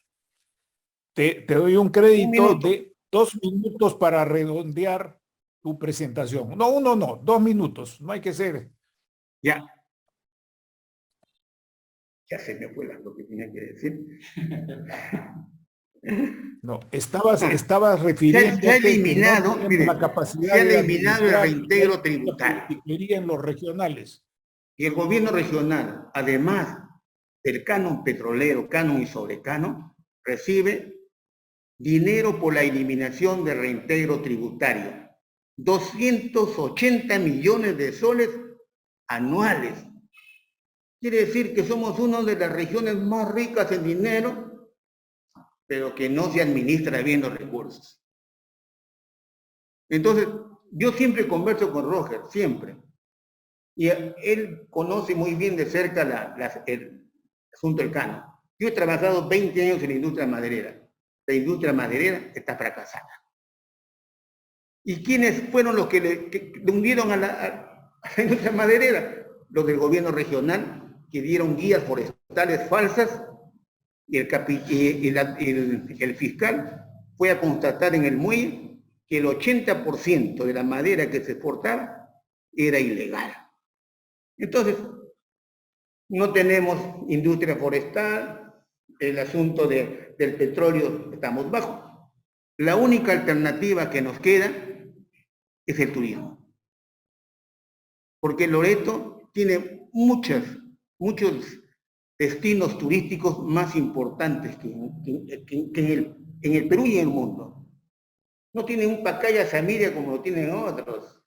Speaker 1: Te doy un crédito de 2 minutos para redondear tu presentación. No, 2 minutos. No hay que ser.
Speaker 13: Ya. Ya se me fue lo que tenía que decir.
Speaker 1: No, estabas refiriendo
Speaker 13: se ha eliminado,
Speaker 1: no
Speaker 13: mire,
Speaker 1: la capacidad
Speaker 13: se ha eliminado el reintegro
Speaker 1: de
Speaker 13: tributario.
Speaker 1: en los regionales.
Speaker 13: Y el gobierno regional, además del canon petrolero, canon y sobrecanon, recibe dinero por la eliminación del reintegro tributario. 280 millones de soles anuales. Quiere decir que somos una de las regiones más ricas en dinero, pero que no se administra bien los recursos. Entonces, yo siempre converso con Roger, siempre. Y él conoce muy bien de cerca el asunto del canon. Yo he trabajado 20 años en la industria maderera. La industria maderera está fracasada. ¿Y quiénes fueron los que le hundieron a la industria maderera? Los del gobierno regional, que dieron guías forestales falsas, y el fiscal fue a constatar en el muelle que el 80% de la madera que se exportaba era ilegal. Entonces, no tenemos industria forestal, el asunto del petróleo estamos bajo. La única alternativa que nos queda es el turismo. Porque Loreto tiene muchos destinos turísticos más importantes que en el Perú y en el mundo. No tiene un Pacaya Samiria como lo tienen otros.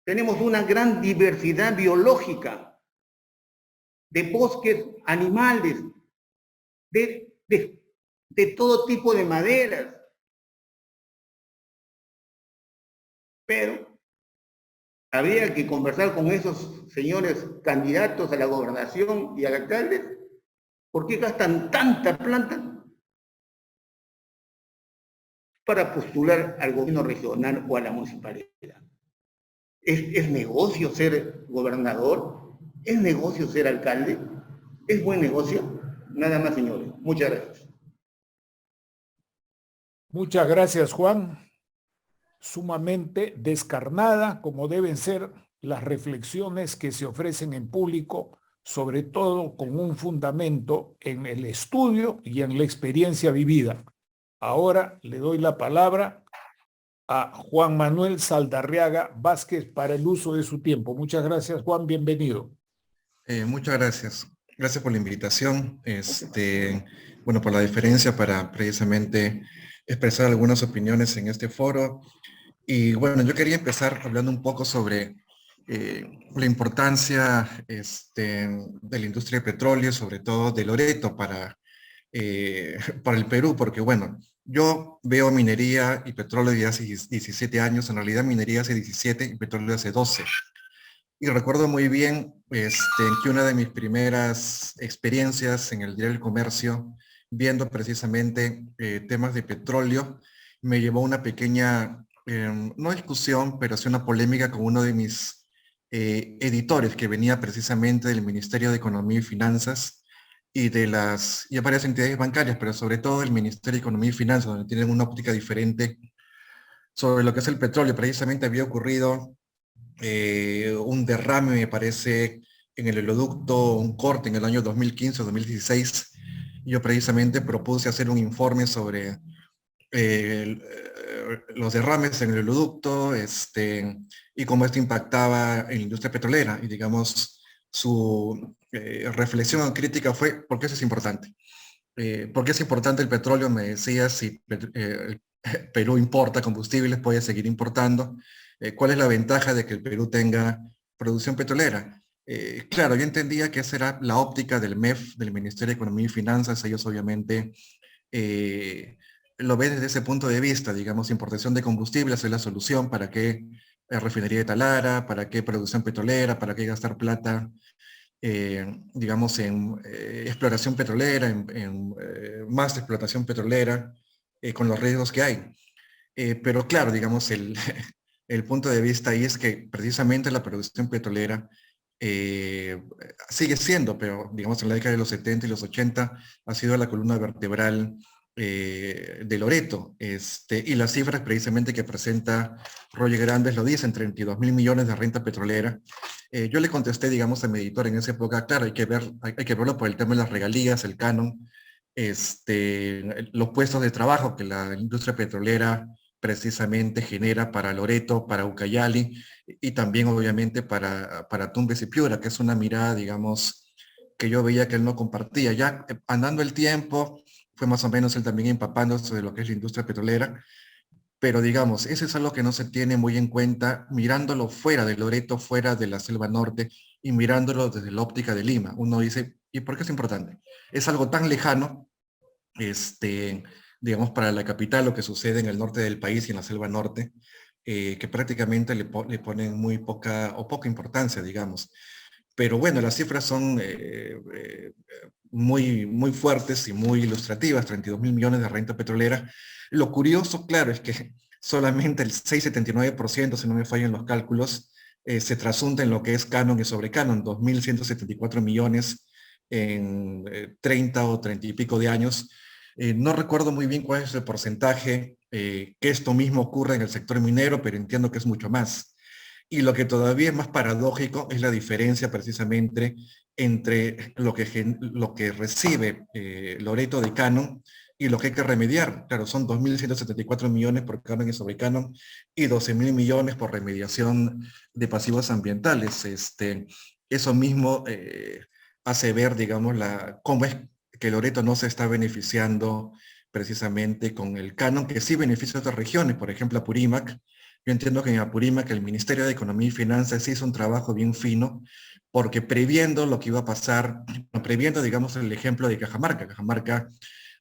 Speaker 13: Tenemos una gran diversidad biológica de bosques, animales, de todo tipo de maderas. Pero habría que conversar con esos señores candidatos a la gobernación y al alcalde. ¿Por qué gastan tanta plata para postular al gobierno regional o a la municipalidad? ¿Es negocio ser gobernador? ¿Es negocio ser alcalde? ¿Es buen negocio? Nada más, señores. Muchas gracias.
Speaker 1: Muchas gracias, Juan. Sumamente descarnada, como deben ser las reflexiones que se ofrecen en público, sobre todo con un fundamento en el estudio y en la experiencia vivida. Ahora le doy la palabra a Juan Manuel Saldarriaga Vázquez para el uso de su tiempo. Muchas gracias, Juan, bienvenido.
Speaker 14: Muchas gracias. Gracias por la invitación. Bueno, por la deferencia para precisamente expresar algunas opiniones en este foro. Y bueno, yo quería empezar hablando un poco sobre la importancia de la industria de petróleo, sobre todo de Loreto para el Perú, porque bueno, yo veo minería y petróleo desde hace 17 años, en realidad minería hace 17 y petróleo hace 12. Y recuerdo muy bien que una de mis primeras experiencias en el Diario del Comercio, viendo precisamente temas de petróleo, me llevó a una pequeña, no discusión, pero sí una polémica con uno de mis editores que venía precisamente del Ministerio de Economía y Finanzas y de varias entidades bancarias, pero sobre todo el Ministerio de Economía y Finanzas, donde tienen una óptica diferente sobre lo que es el petróleo. Precisamente había ocurrido un derrame, me parece, en el oleoducto, un corte en el año 2015 o 2016. Yo precisamente propuse hacer un informe sobre los derrames en el oleoducto y cómo esto impactaba en la industria petrolera. Y digamos, su reflexión crítica fue: ¿por qué eso es importante? ¿Por qué es importante el petróleo? Me decía, si Perú importa combustibles, puede seguir importando. ¿Cuál es la ventaja de que el Perú tenga producción petrolera? Claro, yo entendía que esa era la óptica del MEF, del Ministerio de Economía y Finanzas. Ellos obviamente lo ven desde ese punto de vista, digamos, importación de combustibles es la solución. ¿Para qué refinería de Talara? ¿Para qué producción petrolera? ¿Para qué gastar plata, digamos, en exploración petrolera, en más explotación petrolera, con los riesgos que hay? Pero claro, digamos, el punto de vista ahí es que precisamente la producción petrolera sigue siendo, pero digamos en la década de los 70 y los 80 ha sido la columna vertebral de Loreto, y las cifras precisamente que presenta Roger Grandes lo dicen: 32.000 millones de renta petrolera. Yo le contesté, digamos, a mi editor en esa época: claro, hay que verlo por el tema de las regalías, el canon, los puestos de trabajo que la industria petrolera precisamente genera para Loreto, para Ucayali, y también obviamente para Tumbes y Piura, que es una mirada, digamos, que yo veía que él no compartía. Ya andando el tiempo, fue más o menos él también empapándose de lo que es la industria petrolera, pero digamos, eso es algo que no se tiene muy en cuenta mirándolo fuera de Loreto, fuera de la selva norte, y mirándolo desde la óptica de Lima. Uno dice: ¿y por qué es importante? Es algo tan lejano, digamos, para la capital, lo que sucede en el norte del país y en la selva norte, que prácticamente le ponen muy poca importancia, digamos. Pero bueno, las cifras son muy fuertes y muy ilustrativas: 32.000 millones de renta petrolera. Lo curioso, claro, es que solamente el 6,79%, si no me fallan los cálculos, se trasunta en lo que es canon y sobre canon: 2.174 millones en 30 o 30 y pico de años. No recuerdo muy bien cuál es el porcentaje que esto mismo ocurre en el sector minero, pero entiendo que es mucho más. Y lo que todavía es más paradójico es la diferencia precisamente entre lo que recibe Loreto de canon y lo que hay que remediar. Claro, son 2.174 millones por canon y sobre canon, y 12.000 millones por remediación de pasivos ambientales. Eso mismo hace ver, digamos, cómo es que Loreto no se está beneficiando precisamente con el canon, que sí beneficia a otras regiones, por ejemplo Apurímac. Yo entiendo que en Apurímac el Ministerio de Economía y Finanzas hizo un trabajo bien fino, porque previendo lo que iba a pasar, previendo, digamos, el ejemplo de Cajamarca. Cajamarca,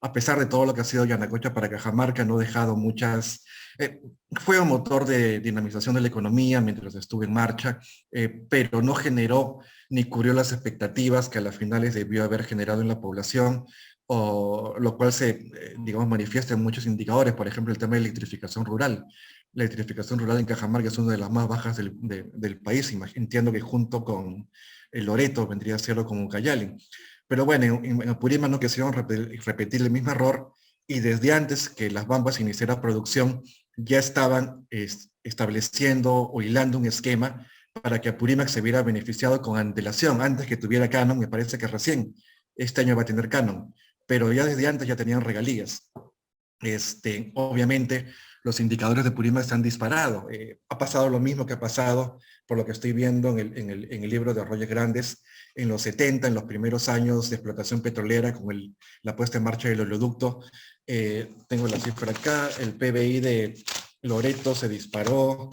Speaker 14: a pesar de todo lo que ha sido Yanacocha para Cajamarca, no ha dejado muchas... fue un motor de dinamización de la economía mientras estuvo en marcha, pero no generó ni cubrió las expectativas que a las finales debió haber generado en la población, lo cual se, digamos, manifiesta en muchos indicadores. Por ejemplo, el tema de electrificación rural. La electrificación rural en Cajamarca es una de las más bajas del país. Entiendo que junto con el Loreto vendría a serlo como Ucayali. Pero bueno, en Apurímac no quisieron repetir el mismo error, y desde antes que las Bambas iniciara producción ya estaban estableciendo o hilando un esquema para que Apurímac se viera beneficiado con antelación, antes que tuviera canon. Me parece que recién este año va a tener canon, pero ya desde antes ya tenían regalías. Obviamente los indicadores de Purímac se han disparado. Ha pasado lo mismo que ha pasado, por lo que estoy viendo en el libro de Arroyos Grandes, en los 70, en los primeros años de explotación petrolera, con la puesta en marcha del oleoducto. Tengo la cifra acá, el PBI de Loreto se disparó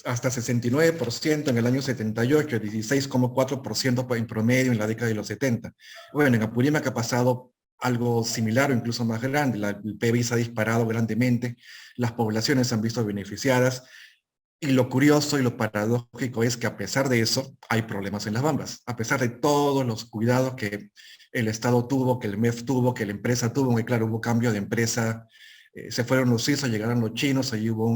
Speaker 14: hasta 69% en el año 78, 16,4% en promedio en la década de los 70. Bueno, en Apurímac ha pasado algo similar o incluso más grande. El PBI se ha disparado grandemente, las poblaciones se han visto beneficiadas, y lo curioso y lo paradójico es que a pesar de eso hay problemas en las bambas. A pesar de todos los cuidados que el Estado tuvo, que el MEF tuvo, que la empresa tuvo, muy claro, hubo cambio de empresa, se fueron los suizos, llegaron los chinos, ahí hubo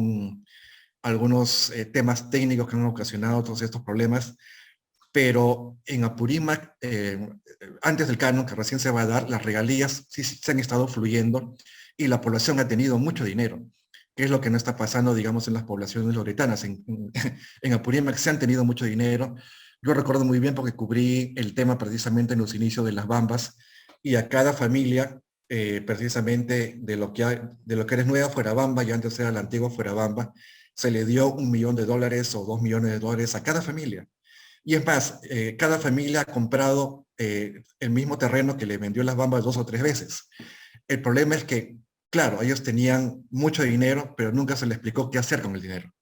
Speaker 14: algunos temas técnicos que han ocasionado todos estos problemas, pero en Apurímac, antes del canon, que recién se va a dar, las regalías sí se han estado fluyendo y la población ha tenido mucho dinero, que es lo que no está pasando, digamos, en las poblaciones loretanas. En Apurímac se han tenido mucho dinero. Yo recuerdo muy bien porque cubrí el tema precisamente en los inicios de las bambas, y a cada familia, precisamente de lo que eres nueva Fuerabamba, y antes era la antigua Fuerabamba, se le dio $1 millón o $2 millones a cada familia. Y es más, cada familia ha comprado el mismo terreno que le vendió las bambas 2 o 3 veces. El problema es que, claro, ellos tenían mucho dinero, pero nunca se les explicó qué hacer con el dinero.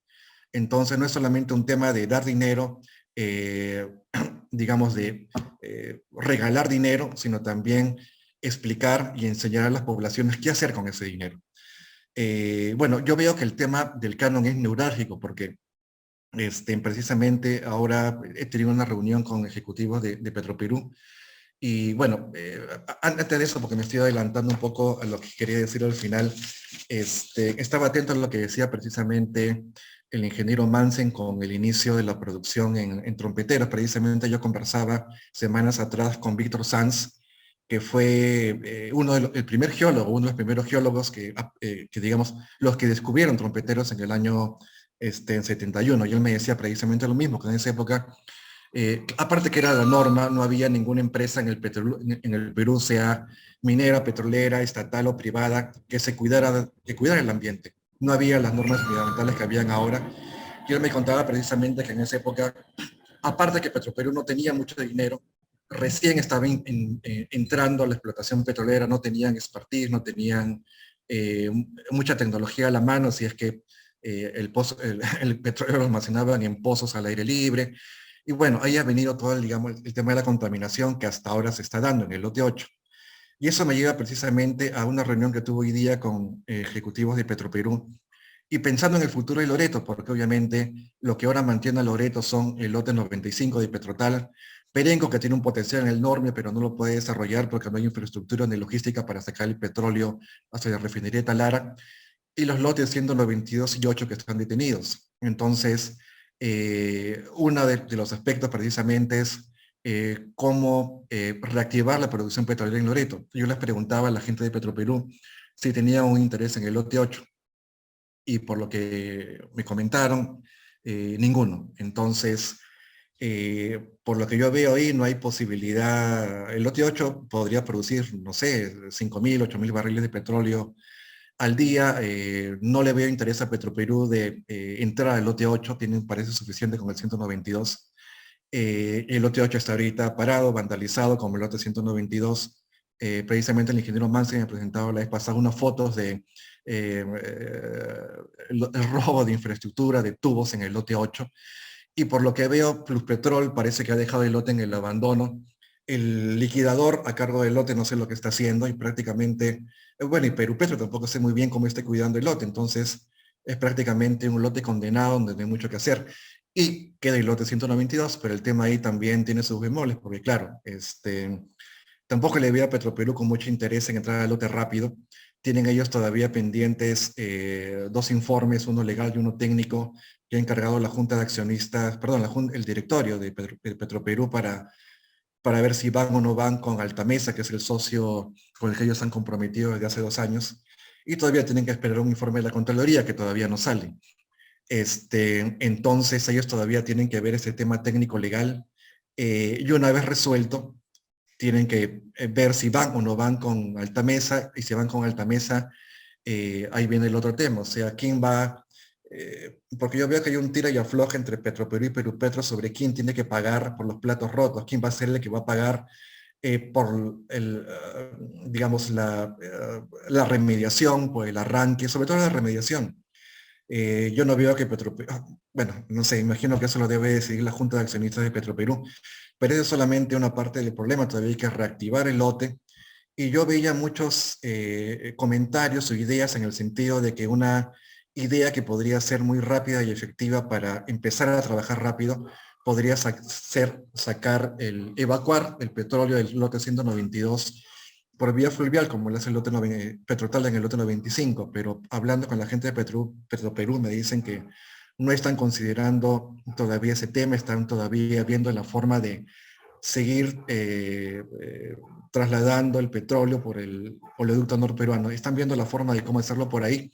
Speaker 14: Entonces no es solamente un tema de dar dinero, digamos de regalar dinero, sino también explicar y enseñar a las poblaciones qué hacer con ese dinero. Bueno, yo veo que el tema del canon es neurálgico porque precisamente ahora he tenido una reunión con ejecutivos de Petroperú y bueno, antes de eso, porque me estoy adelantando un poco a lo que quería decir al final, estaba atento a lo que decía precisamente el ingeniero Mansen con el inicio de la producción en trompeteros. Precisamente yo conversaba semanas atrás con Víctor Sanz, que fue el primer geólogo, uno de los primeros geólogos que digamos, los que descubrieron trompeteros en el año en 71. Y él me decía precisamente lo mismo, que en esa época, aparte que era la norma, no había ninguna empresa en el Perú, sea minera, petrolera, estatal o privada, que cuidara el ambiente. No había las normas medioambientales que habían ahora. Y él me contaba precisamente que en esa época, aparte que Petroperú no tenía mucho dinero, recién estaba entrando a la explotación petrolera, no tenían expertise, no tenían mucha tecnología a la mano, si es que el petróleo lo almacenaban en pozos al aire libre. Y bueno, ahí ha venido todo digamos, el tema de la contaminación que hasta ahora se está dando en el lote 8. Y eso me lleva precisamente a una reunión que tuve hoy día con ejecutivos de Petroperú, y pensando en el futuro de Loreto, porque obviamente lo que ahora mantiene a Loreto son el lote 95 de Petrotal, Perenco, que tiene un potencial enorme, pero no lo puede desarrollar porque no hay infraestructura ni logística para sacar el petróleo hasta la refinería de Talara, y los lotes siendo los 22 y 8 que están detenidos. Entonces, uno de los aspectos precisamente es cómo reactivar la producción petrolera en Loreto. Yo les preguntaba a la gente de Petroperú si tenían un interés en el lote 8, y por lo que me comentaron, ninguno. Entonces, por lo que yo veo ahí, no hay posibilidad. El lote 8 podría producir, no sé, 5.000, 8.000 barriles de petróleo al día. No le veo interés a Petroperú de entrar al lote 8, parece suficiente con el 192. El lote 8 está ahorita parado, vandalizado como el lote 192. Precisamente el ingeniero Mansen me ha presentado la vez pasada unas fotos de el robo de infraestructura, de tubos en el lote 8. Y por lo que veo, Pluspetrol parece que ha dejado el lote en el abandono. El liquidador a cargo del lote no sé lo que está haciendo, y prácticamente, bueno, y Perupetro tampoco sé muy bien cómo esté cuidando el lote. Entonces es prácticamente un lote condenado donde no hay mucho que hacer. Y queda el lote 192, pero el tema ahí también tiene sus bemoles, porque claro, tampoco le veo a Petroperú con mucho interés en entrar al lote rápido. Tienen ellos todavía pendientes 2 informes, uno legal y uno técnico, que ha encargado la Junta de Accionistas, perdón, el directorio de Petroperú para ver si van o no van con Altamesa, que es el socio con el que ellos han comprometido desde hace 2 años. Y todavía tienen que esperar un informe de la Contraloría que todavía no sale. Entonces ellos todavía tienen que ver ese tema técnico legal. Y una vez resuelto, tienen que ver si van o no van con Altamesa, y si van con Altamesa, ahí viene el otro tema, o sea, quién va, porque yo veo que hay un tira y afloja entre Petroperú y Perupetro sobre quién tiene que pagar por los platos rotos, quién va a ser el que va a pagar por digamos, la remediación, por el arranque, sobre todo la remediación. Yo no veo que Petroperú, bueno, no sé, imagino que eso lo debe decidir la Junta de Accionistas de Petroperú, pero eso es solamente una parte del problema, todavía hay que reactivar el lote. Y yo veía muchos comentarios o ideas en el sentido de que una idea que podría ser muy rápida y efectiva para empezar a trabajar rápido podría ser evacuar el petróleo del lote 192 por vía fluvial, como lo hace el lote Petrotal en el lote 95, pero hablando con la gente de Petroperú me dicen que no están considerando todavía ese tema, están todavía viendo la forma de seguir trasladando el petróleo por el oleoducto norperuano. Están viendo la forma de cómo hacerlo por ahí.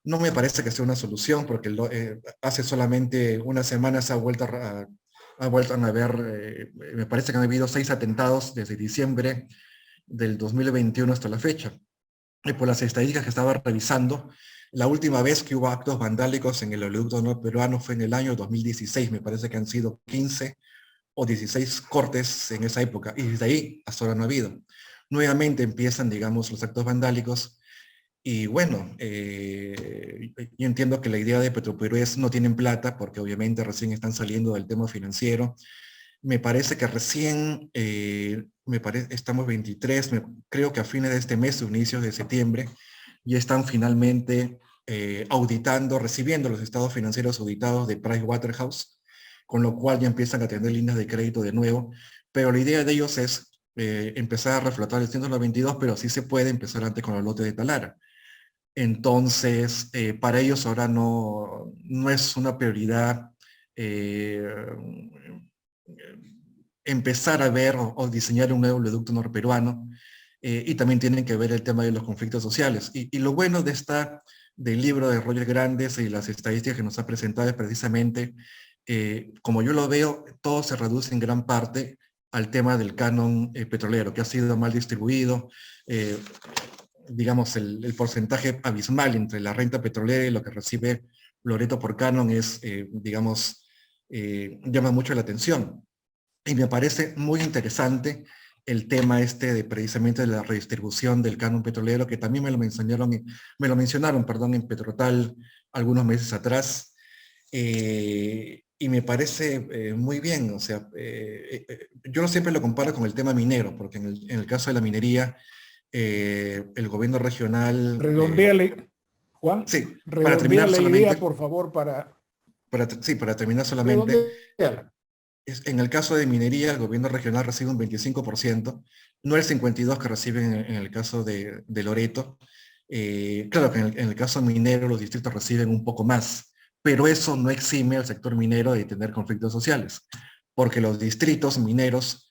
Speaker 14: No me parece que sea una solución, porque hace solamente unas semanas ha vuelto a haber, me parece que han habido 6 atentados desde diciembre del 2021 hasta la fecha. Y por las estadísticas que estaba revisando, la última vez que hubo actos vandálicos en el oleoducto norperuano fue en el año 2016, me parece que han sido 15 o 16 cortes en esa época, y desde ahí hasta ahora no ha habido. Nuevamente empiezan, digamos, los actos vandálicos, y bueno, yo entiendo que la idea de Petroperú es no tienen plata, porque obviamente recién están saliendo del tema financiero. Me parece que recién, estamos 23, creo que a fines de este mes o inicios de septiembre, ya están finalmente auditando, recibiendo los estados financieros auditados de Pricewaterhouse, con lo cual ya empiezan a tener líneas de crédito de nuevo, pero la idea de ellos es empezar a reflotar el 192, pero sí se puede empezar antes con el lote de Talara. Entonces, para ellos ahora no es una prioridad empezar a ver o diseñar un nuevo oleoducto norperuano, y también tienen que ver el tema de los conflictos sociales. Y lo bueno del libro de Roger Grandes y las estadísticas que nos ha presentado es precisamente, como yo lo veo, todo se reduce en gran parte al tema del canon petrolero, que ha sido mal distribuido. Digamos, el porcentaje abismal entre la renta petrolera y lo que recibe Loreto por canon es, digamos, llama mucho la atención. Y me parece muy interesante el tema precisamente de la redistribución del canon petrolero, que también me lo mencionaron en Petrotal algunos meses atrás. Y me parece muy bien, o sea, yo siempre lo comparo con el tema minero, porque en el caso de la minería, el gobierno regional...
Speaker 1: Redondéale, Juan.
Speaker 14: Sí,
Speaker 1: para terminar solamente... Idea, por favor, para
Speaker 14: terminar solamente... En el caso de minería, el gobierno regional recibe un 25%, no el 52% que reciben en el caso de Loreto. Claro que en el caso minero los distritos reciben un poco más, pero eso no exime al sector minero de tener conflictos sociales, porque los distritos mineros,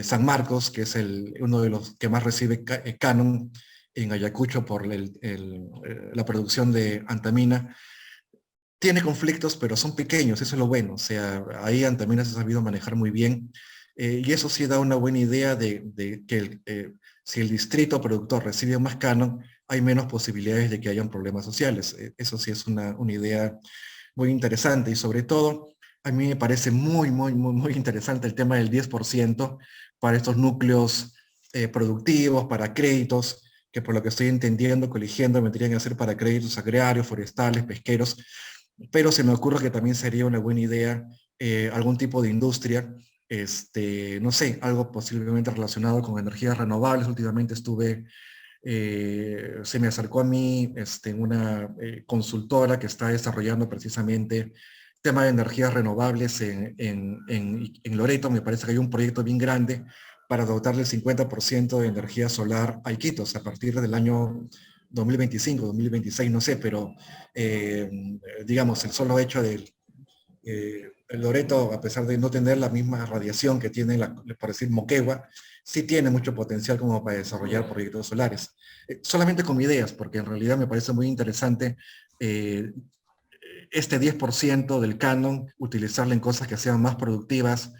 Speaker 14: San Marcos, que es uno de los que más recibe canon en Ayacucho por la producción de antamina, tiene conflictos, pero son pequeños, eso es lo bueno. O sea, ahí Antamina se ha sabido manejar muy bien. Y eso sí da una buena idea de que si el distrito productor recibe más canon, hay menos posibilidades de que hayan problemas sociales. Eso sí es una idea muy interesante. Y sobre todo, a mí me parece muy, muy, muy, muy interesante el tema del 10% para estos núcleos productivos, para créditos, que por lo que estoy entendiendo, coligiendo, me tendrían que hacer para créditos agrarios, forestales, pesqueros. Pero se me ocurre que también sería una buena idea algún tipo de industria, no sé, algo posiblemente relacionado con energías renovables. Últimamente se me acercó a mí una consultora que está desarrollando precisamente tema de energías renovables en Loreto. Me parece que hay un proyecto bien grande para dotarle el 50% de energía solar a Iquitos a partir del año 2025, 2026, no sé, pero digamos, el solo hecho de el Loreto, a pesar de no tener la misma radiación que tiene, por decir, Moquegua, sí tiene mucho potencial como para desarrollar proyectos solares. Solamente con ideas, porque en realidad me parece muy interesante este 10% del canon, utilizarlo en cosas que sean más productivas,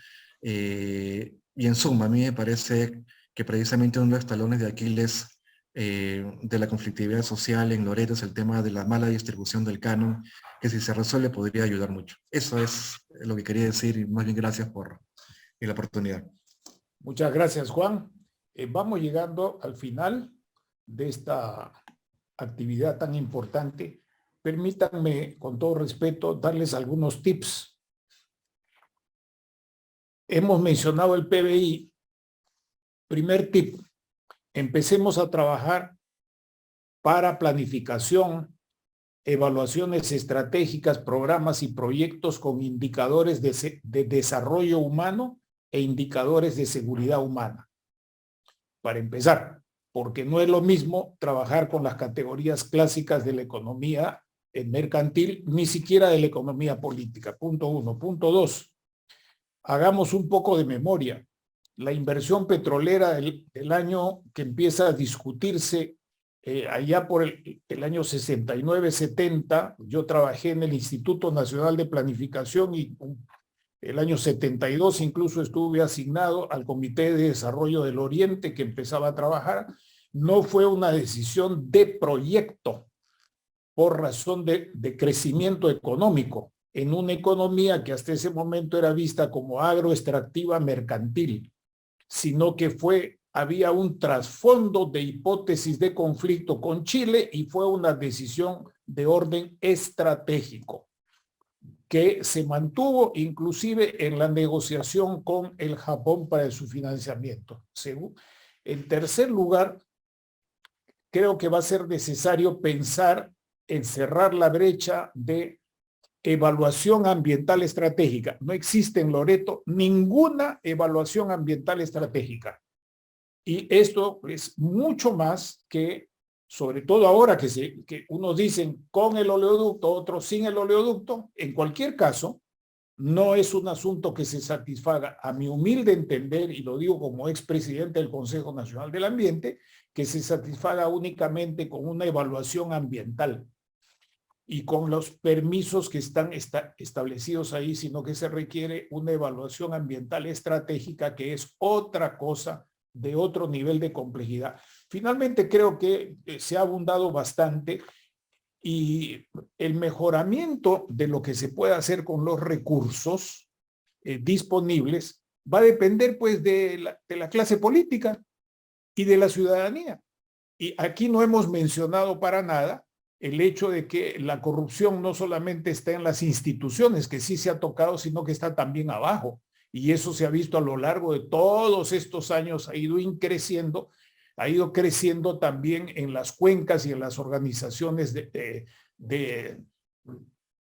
Speaker 14: Y en suma, a mí me parece que precisamente uno de los talones de Aquiles de la conflictividad social en Loreto es el tema de la mala distribución del canon, que si se resuelve podría ayudar mucho. Eso es lo que quería decir y más bien gracias por la oportunidad.
Speaker 1: Muchas gracias, Juan. Vamos llegando al final de esta actividad tan importante. Permítanme, con todo respeto, darles algunos tips. Hemos mencionado el PBI. Primer tip, empecemos a trabajar para planificación, evaluaciones estratégicas, programas y proyectos con indicadores de desarrollo humano e indicadores de seguridad humana. Para empezar, porque no es lo mismo trabajar con las categorías clásicas de la economía mercantil, ni siquiera de la economía política. Punto 1. Punto 2. Hagamos un poco de memoria. La inversión petrolera del año que empieza a discutirse allá por el año 69-70, yo trabajé en el Instituto Nacional de Planificación y el año 72 incluso estuve asignado al Comité de Desarrollo del Oriente que empezaba a trabajar. No fue una decisión de proyecto por razón de crecimiento económico en una economía que hasta ese momento era vista como agroextractiva mercantil, sino que había un trasfondo de hipótesis de conflicto con Chile y fue una decisión de orden estratégico que se mantuvo inclusive en la negociación con el Japón para su financiamiento. En tercer lugar, creo que va a ser necesario pensar en cerrar la brecha de evaluación ambiental estratégica. No existe en Loreto ninguna evaluación ambiental estratégica. Y esto es mucho más que, sobre todo ahora que unos dicen con el oleoducto, otros sin el oleoducto, en cualquier caso, no es un asunto que se satisfaga, a mi humilde entender, y lo digo como expresidente del Consejo Nacional del Ambiente, que se satisfaga únicamente con una evaluación ambiental y con los permisos que están establecidos ahí, sino que se requiere una evaluación ambiental estratégica, que es otra cosa, de otro nivel de complejidad. Finalmente, creo que se ha abundado bastante y el mejoramiento de lo que se puede hacer con los recursos disponibles va a depender pues de la clase política y de la ciudadanía. Y aquí no hemos mencionado para nada el hecho de que la corrupción no solamente está en las instituciones, que sí se ha tocado, sino que está también abajo. Y eso se ha visto a lo largo de todos estos años, ha ido creciendo también en las cuencas y en las organizaciones de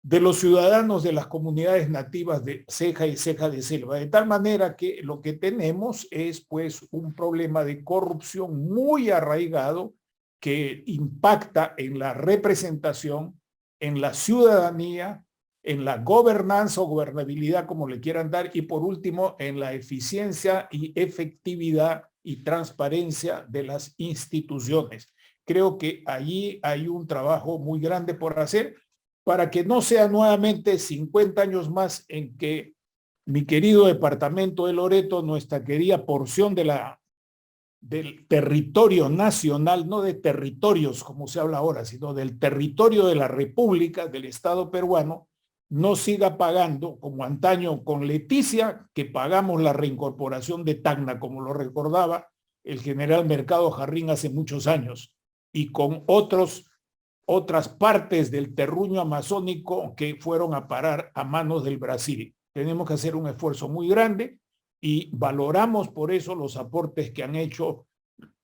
Speaker 1: los ciudadanos de las comunidades nativas de ceja y ceja de selva. De tal manera que lo que tenemos es pues un problema de corrupción muy arraigado que impacta en la representación, en la ciudadanía, en la gobernanza o gobernabilidad, como le quieran dar, y por último, en la eficiencia y efectividad y transparencia de las instituciones. Creo que allí hay un trabajo muy grande por hacer para que no sea nuevamente 50 años más en que mi querido departamento de Loreto, nuestra querida porción del territorio nacional, no de territorios como se habla ahora, sino del territorio de la República, del Estado peruano, no siga pagando como antaño con Leticia, que pagamos la reincorporación de Tacna, como lo recordaba el general Mercado Jarrín hace muchos años, y con otras partes del terruño amazónico que fueron a parar a manos del Brasil. Tenemos que hacer un esfuerzo muy grande y valoramos por eso los aportes que han hecho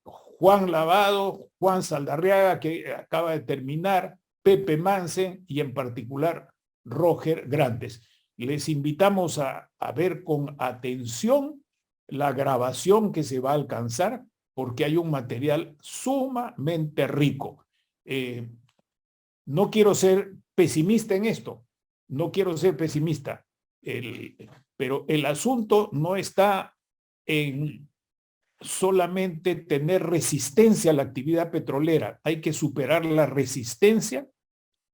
Speaker 1: Juan Lavado, Juan Saldarriaga, que acaba de terminar, Pepe Mansen y en particular Roger Grandes. Les invitamos a ver con atención la grabación que se va a alcanzar, porque hay un material sumamente rico. No quiero ser pesimista en esto, no quiero ser pesimista, pero el asunto no está en solamente tener resistencia a la actividad petrolera, hay que superar la resistencia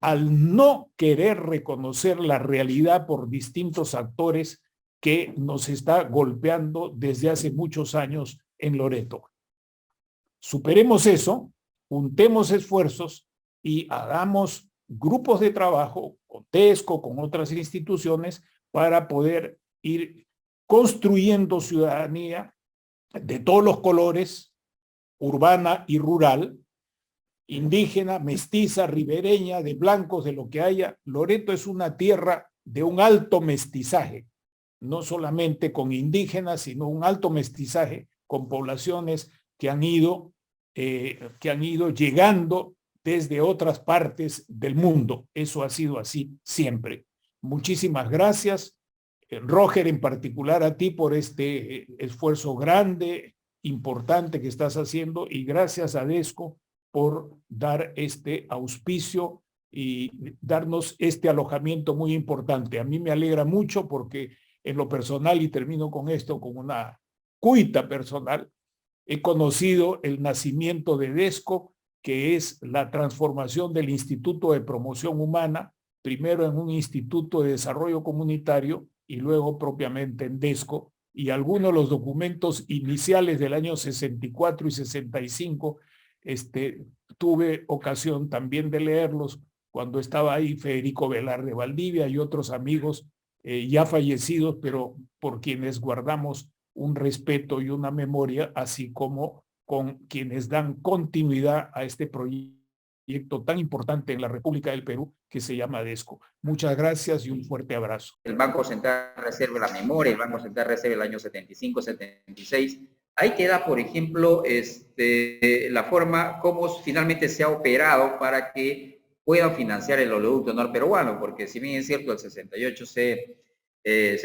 Speaker 1: al no querer reconocer la realidad por distintos actores que nos está golpeando desde hace muchos años en Loreto. Superemos eso, juntemos esfuerzos y hagamos grupos de trabajo con TESCO, con otras instituciones, para poder ir construyendo ciudadanía de todos los colores, urbana y rural, indígena, mestiza, ribereña, de blancos, de lo que haya. Loreto es una tierra de un alto mestizaje, no solamente con indígenas, sino un alto mestizaje con poblaciones que han ido llegando desde otras partes del mundo. Eso ha sido así siempre. Muchísimas gracias, Roger, en particular a ti por este esfuerzo grande, importante que estás haciendo, y gracias a DESCO por dar este auspicio y darnos este alojamiento muy importante. A mí me alegra mucho porque en lo personal, y termino con esto, con una cuita personal, he conocido el nacimiento de DESCO, que es la transformación del Instituto de Promoción Humana, primero en un Instituto de Desarrollo Comunitario y luego propiamente en DESCO, y algunos de los documentos iniciales del año 64 y 65, tuve ocasión también de leerlos cuando estaba ahí Federico Velarde Valdivia y otros amigos ya fallecidos, pero por quienes guardamos un respeto y una memoria, así como con quienes dan continuidad a este proyecto tan importante en la República del Perú que se llama DESCO. Muchas gracias y un fuerte abrazo.
Speaker 2: El Banco Central reserva la memoria, el Banco Central reserva el año 75, 76. Ahí queda, por ejemplo, la forma como finalmente se ha operado para que puedan financiar el oleoducto norperuano, porque si bien es cierto, el 68 se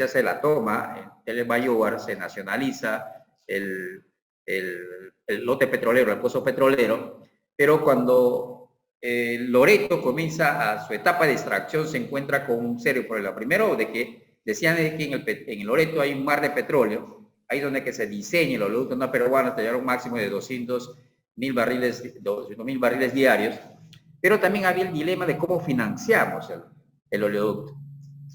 Speaker 2: hace la toma, en Telemayóvar se nacionaliza el lote petrolero, el pozo petrolero, pero cuando Loreto comienza a su etapa de extracción se encuentra con un serio problema. Primero, de que decían que en el Loreto hay un mar de petróleo, ahí donde que se diseña el oleoducto norperuano hasta llegar a un máximo de 200.000 barriles diarios, pero también había el dilema de cómo financiamos el oleoducto.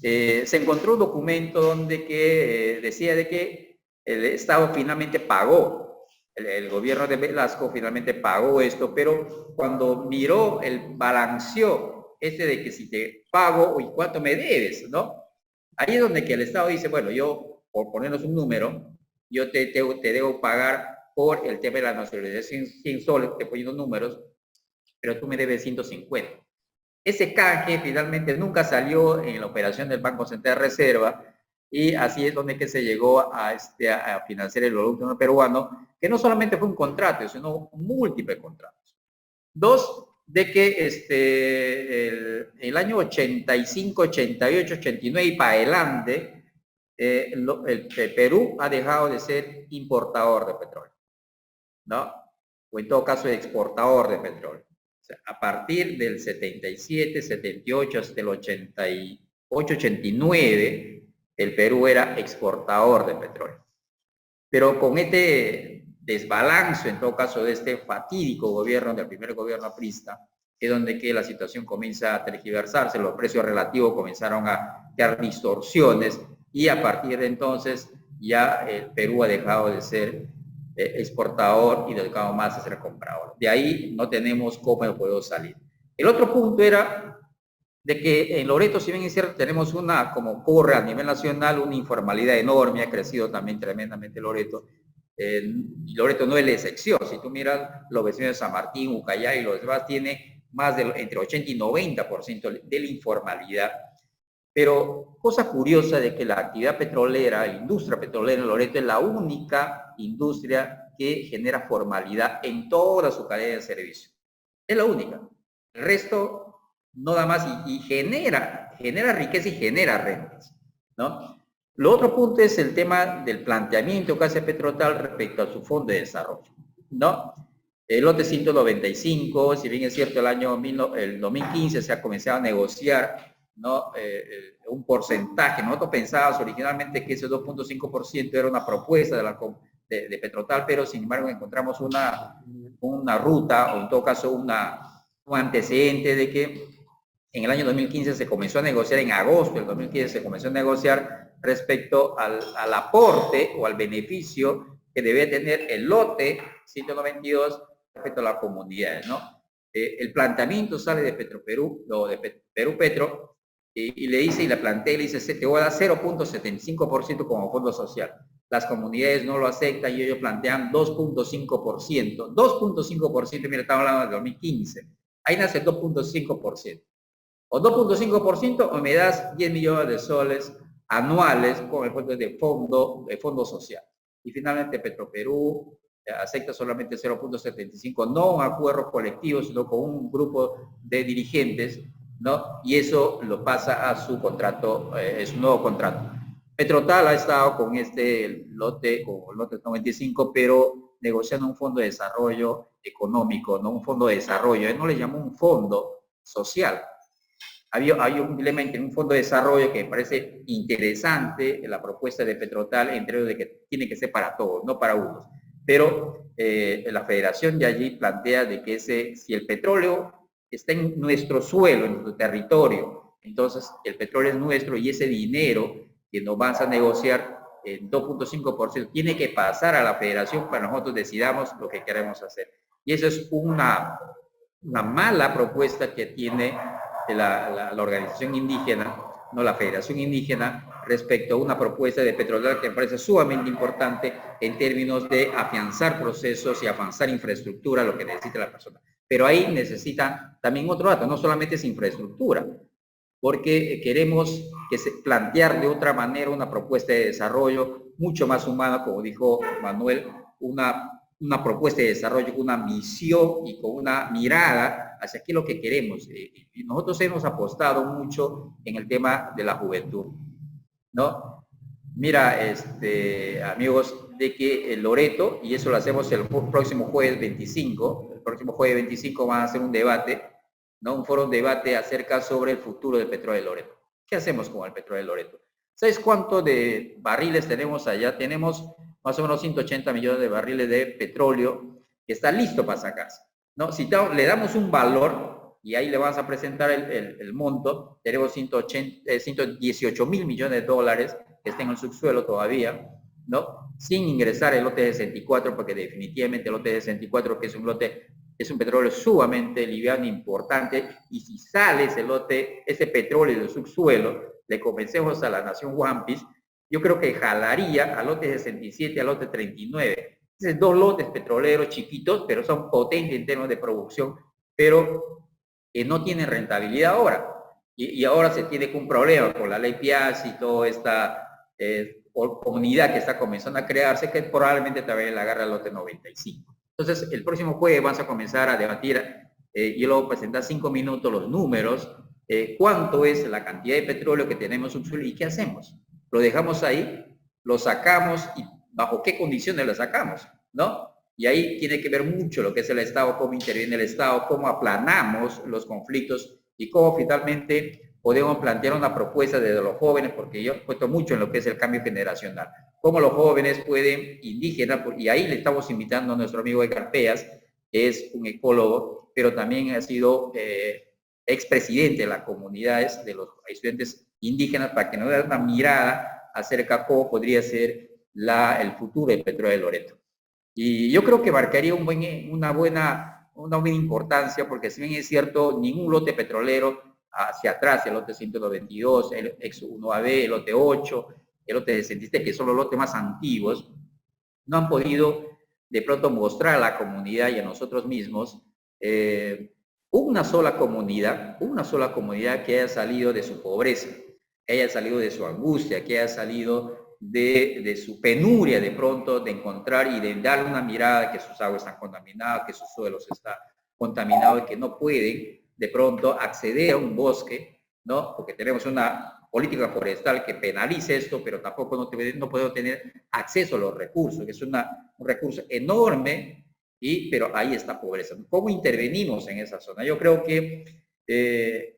Speaker 2: Se encontró un documento donde que decía de que el Estado finalmente pagó, el gobierno de Velasco finalmente pagó esto, pero cuando miró el balanceó de que si te pago y cuánto me debes, ¿no? Ahí es donde que el Estado dice, bueno, yo, por ponernos un número, yo te debo pagar por el tema de la nacionalización 100 soles, te poniendo números, pero tú me debes 150. Ese canje finalmente nunca salió en la operación del Banco Central de Reserva, y así es donde que se llegó a financiar el oleoducto peruano, que no solamente fue un contrato, sino múltiples contratos. Dos, de que el año 85, 88, 89 y para adelante, el Perú ha dejado de ser importador de petróleo, ¿no? O en todo caso exportador de petróleo. O sea, a partir del 77, 78 hasta el 88, 89, el Perú era exportador de petróleo. Pero con este desbalance, en todo caso, de este fatídico gobierno, del primer gobierno aprista, es donde que la situación comienza a tergiversarse, los precios relativos comenzaron a crear distorsiones, y a partir de entonces ya el Perú ha dejado de ser exportador y dedicado más a ser comprador. De ahí no tenemos cómo poder salir. El otro punto era de que en Loreto, si bien es cierto, tenemos como ocurre a nivel nacional, una informalidad enorme, ha crecido también tremendamente Loreto, y Loreto no es la excepción. Si tú miras los vecinos de San Martín, Ucayali y los demás, tiene más de entre 80 y 90% de la informalidad. Pero cosa curiosa de que la actividad petrolera, la industria petrolera en Loreto es la única industria que genera formalidad en toda su cadena de servicio. Es la única. El resto no da más y genera riqueza y genera rentas, ¿no? Lo otro punto es el tema del planteamiento que hace Petrotal respecto a su fondo de desarrollo, ¿no? El lote 195, si bien es cierto, el 2015 se ha comenzado a negociar, ¿no? Un porcentaje. Nosotros pensábamos originalmente que ese 2.5% era una propuesta de Petrotal, pero sin embargo encontramos una ruta, o en todo caso un antecedente de que en el año 2015 se comenzó a negociar, en agosto del 2015 se comenzó a negociar respecto al aporte o al beneficio que debe tener el lote 192 respecto a las comunidades, ¿no? El planteamiento sale de Petroperú, o de Perú Petro, y le dice, y la plantea, y le dice, te voy a dar 0.75% como fondo social. Las comunidades no lo aceptan y ellos plantean 2.5%. 2.5%, mira, estamos hablando de 2015. Ahí nace el 2.5%. O 2.5% o me das 10 millones de soles anuales con el fondo de fondo social. Y finalmente Petroperú acepta solamente 0.75, no un acuerdo colectivo, sino con un grupo de dirigentes, ¿no? Y eso lo pasa a su contrato, es un nuevo contrato. Petrotal ha estado con este lote, con el lote 95, pero negociando un fondo de desarrollo económico, no un fondo de desarrollo. Él no le llamó un fondo social. Hay un elemento en un fondo de desarrollo que me parece interesante en la propuesta de Petrotal, entre ellos de que tiene que ser para todos, no para unos. Pero la federación de allí plantea de que si el petróleo está en nuestro suelo, en nuestro territorio, entonces el petróleo es nuestro y ese dinero que nos vas a negociar en 2.5% tiene que pasar a la federación para nosotros decidamos lo que queremos hacer. Y eso es una mala propuesta que tiene la organización indígena, no la Federación Indígena, respecto a una propuesta de Petrotal que me parece sumamente importante en términos de afianzar procesos y avanzar infraestructura, lo que necesita la persona. Pero ahí necesita también otro dato, no solamente es infraestructura, porque queremos plantear de otra manera una propuesta de desarrollo mucho más humana, como dijo Manuel, una propuesta de desarrollo con una misión y con una mirada hacia qué es lo que queremos. Y nosotros hemos apostado mucho en el tema de la juventud, ¿no? Mira, amigos, de que el Loreto, y eso lo hacemos el próximo jueves 25, van a hacer un debate, ¿no? Un foro de debate acerca sobre el futuro del petróleo de Loreto. ¿Qué hacemos con el petróleo de Loreto? ¿Sabes cuánto de barriles tenemos allá? Tenemos más o menos 180 millones de barriles de petróleo que está listo para sacarse, ¿no? Si le damos un valor, y ahí le vamos a presentar el monto, tenemos 118 mil millones de dólares que están en el subsuelo todavía, ¿no? Sin ingresar el lote 64, porque definitivamente el lote 64, que es un petróleo sumamente liviano e importante, y si sale ese petróleo del subsuelo, le convencemos a la nación Wampis, yo creo que jalaría al lote 67, al lote 39. Esos dos lotes petroleros chiquitos, pero son potentes en términos de producción, pero que no tienen rentabilidad ahora. Y ahora se tiene un problema con la ley PIAS y toda esta comunidad que está comenzando a crearse, que probablemente también la agarra al lote 95. Entonces, el próximo jueves vamos a comenzar a debatir, yo luego presentar 5 minutos los números, cuánto es la cantidad de petróleo que tenemos subsuelo y qué hacemos. Lo dejamos ahí, lo sacamos y bajo qué condiciones lo sacamos, ¿no? Y ahí tiene que ver mucho lo que es el Estado, cómo interviene el Estado, cómo aplanamos los conflictos y cómo finalmente podemos plantear una propuesta desde los jóvenes, porque yo he puesto mucho en lo que es el cambio generacional. Cómo los jóvenes pueden, indígenas, y ahí le estamos invitando a nuestro amigo Edgar Peas, que es un ecólogo, pero también ha sido expresidente de las comunidades de los estudiantes indígenas, para que nos dé una mirada acerca de cómo podría ser el futuro del petróleo de Loreto. Y yo creo que marcaría una buena importancia, porque si bien es cierto, ningún lote petrolero hacia atrás, el lote 192, el ex 1AB, el lote 8, el lote 67, que son los lotes más antiguos, no han podido de pronto mostrar a la comunidad y a nosotros mismos una sola comunidad que haya salido de su pobreza, que haya salido de su angustia, que haya salido de su penuria de pronto, de encontrar y de darle una mirada que sus aguas están contaminadas, que sus suelos están contaminados y que no pueden de pronto acceder a un bosque, ¿no? Porque tenemos una política forestal que penaliza esto, pero tampoco no podemos tener acceso a los recursos, que es un recurso enorme, pero ahí está pobreza. ¿Cómo intervenimos en esa zona? Yo creo que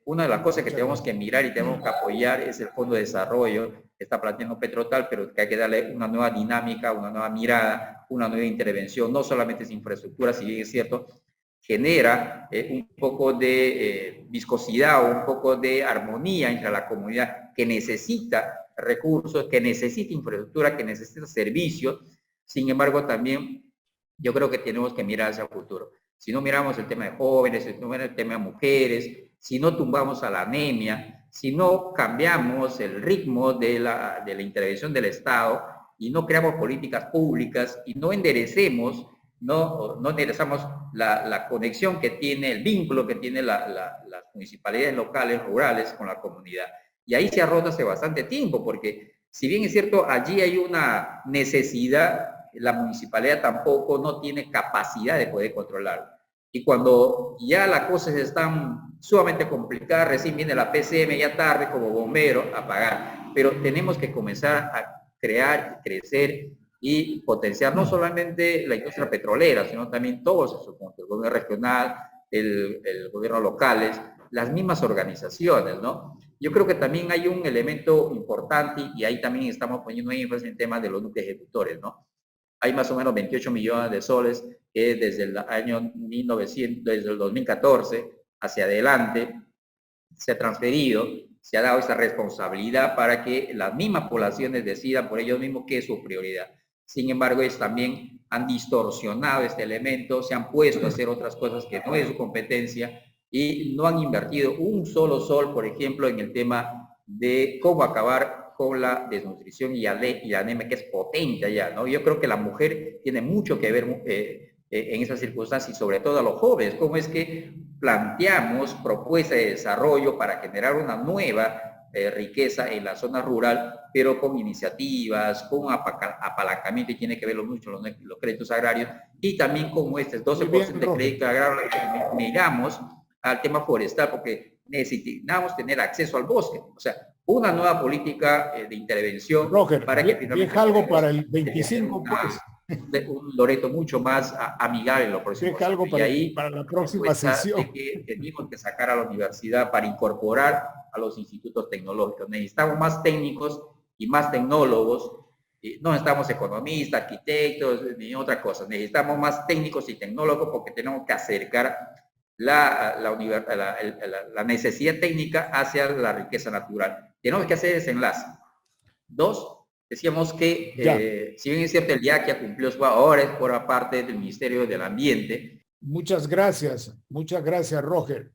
Speaker 2: una de las cosas que tenemos que mirar y tenemos que apoyar es el Fondo de Desarrollo que está planteando Petrotal, pero que hay que darle una nueva dinámica, una nueva mirada, una nueva intervención. No solamente es infraestructura, si bien es cierto, genera un poco de viscosidad o un poco de armonía entre la comunidad que necesita recursos, que necesita infraestructura, que necesita servicios. Sin embargo, también yo creo que tenemos que mirar hacia el futuro. Si no miramos el tema de jóvenes, si no miramos el tema de mujeres, si no tumbamos a la anemia, si no cambiamos el ritmo de la intervención del Estado y no creamos políticas públicas y no enderecemos, no enderezamos la conexión que tiene, el vínculo que tiene las municipalidades locales, rurales con la comunidad. Y ahí se ha roto hace bastante tiempo, porque si bien es cierto, allí hay una necesidad, la municipalidad tampoco no tiene capacidad de poder controlarlo. Y cuando ya las cosas están sumamente complicadas, recién viene la PCM ya tarde como bombero a pagar. Pero tenemos que comenzar a crear, crecer y potenciar no solamente la industria petrolera, sino también todos esos puntos, el gobierno regional, el gobierno locales, las mismas organizaciones, ¿no? Yo creo que también hay un elemento importante y ahí también estamos poniendo énfasis en temas de los núcleos ejecutores, ¿no? Hay más o menos 28 millones de soles que desde el año 1900, desde el 2014 hacia adelante se ha transferido, se ha dado esa responsabilidad para que las mismas poblaciones decidan por ellos mismos qué es su prioridad. Sin embargo, ellos también han distorsionado este elemento, se han puesto a hacer otras cosas que no es su competencia y no han invertido un solo sol, por ejemplo, en el tema de cómo acabar con la desnutrición y la anemia, que es potente allá, ¿no? Yo creo que la mujer tiene mucho que ver en esas circunstancias y sobre todo a los jóvenes, cómo es que planteamos propuestas de desarrollo para generar una nueva riqueza en la zona rural, pero con iniciativas, con apalancamiento, y tiene que ver mucho los créditos agrarios, y también como este 12% de crédito agrario, miramos al tema forestal, porque necesitamos tener acceso al bosque, o sea, una nueva política de intervención.
Speaker 1: Roger,
Speaker 2: para que finalmente
Speaker 1: deja algo para el 25, pues.
Speaker 2: Un Loreto mucho más amigable en lo próximo.
Speaker 1: Deja algo para la próxima sesión.
Speaker 2: Que tenemos que sacar a la universidad para incorporar a los institutos tecnológicos. Necesitamos más técnicos y más tecnólogos. No necesitamos economistas, arquitectos, ni otra cosa. Necesitamos más técnicos y tecnólogos porque tenemos que acercar la necesidad técnica hacia la riqueza natural. Tenemos que hacer ese enlace. Dos, decíamos que, si bien es cierto, el IACIA cumplió su ahora es por parte del Ministerio del Ambiente.
Speaker 1: Muchas gracias, Roger.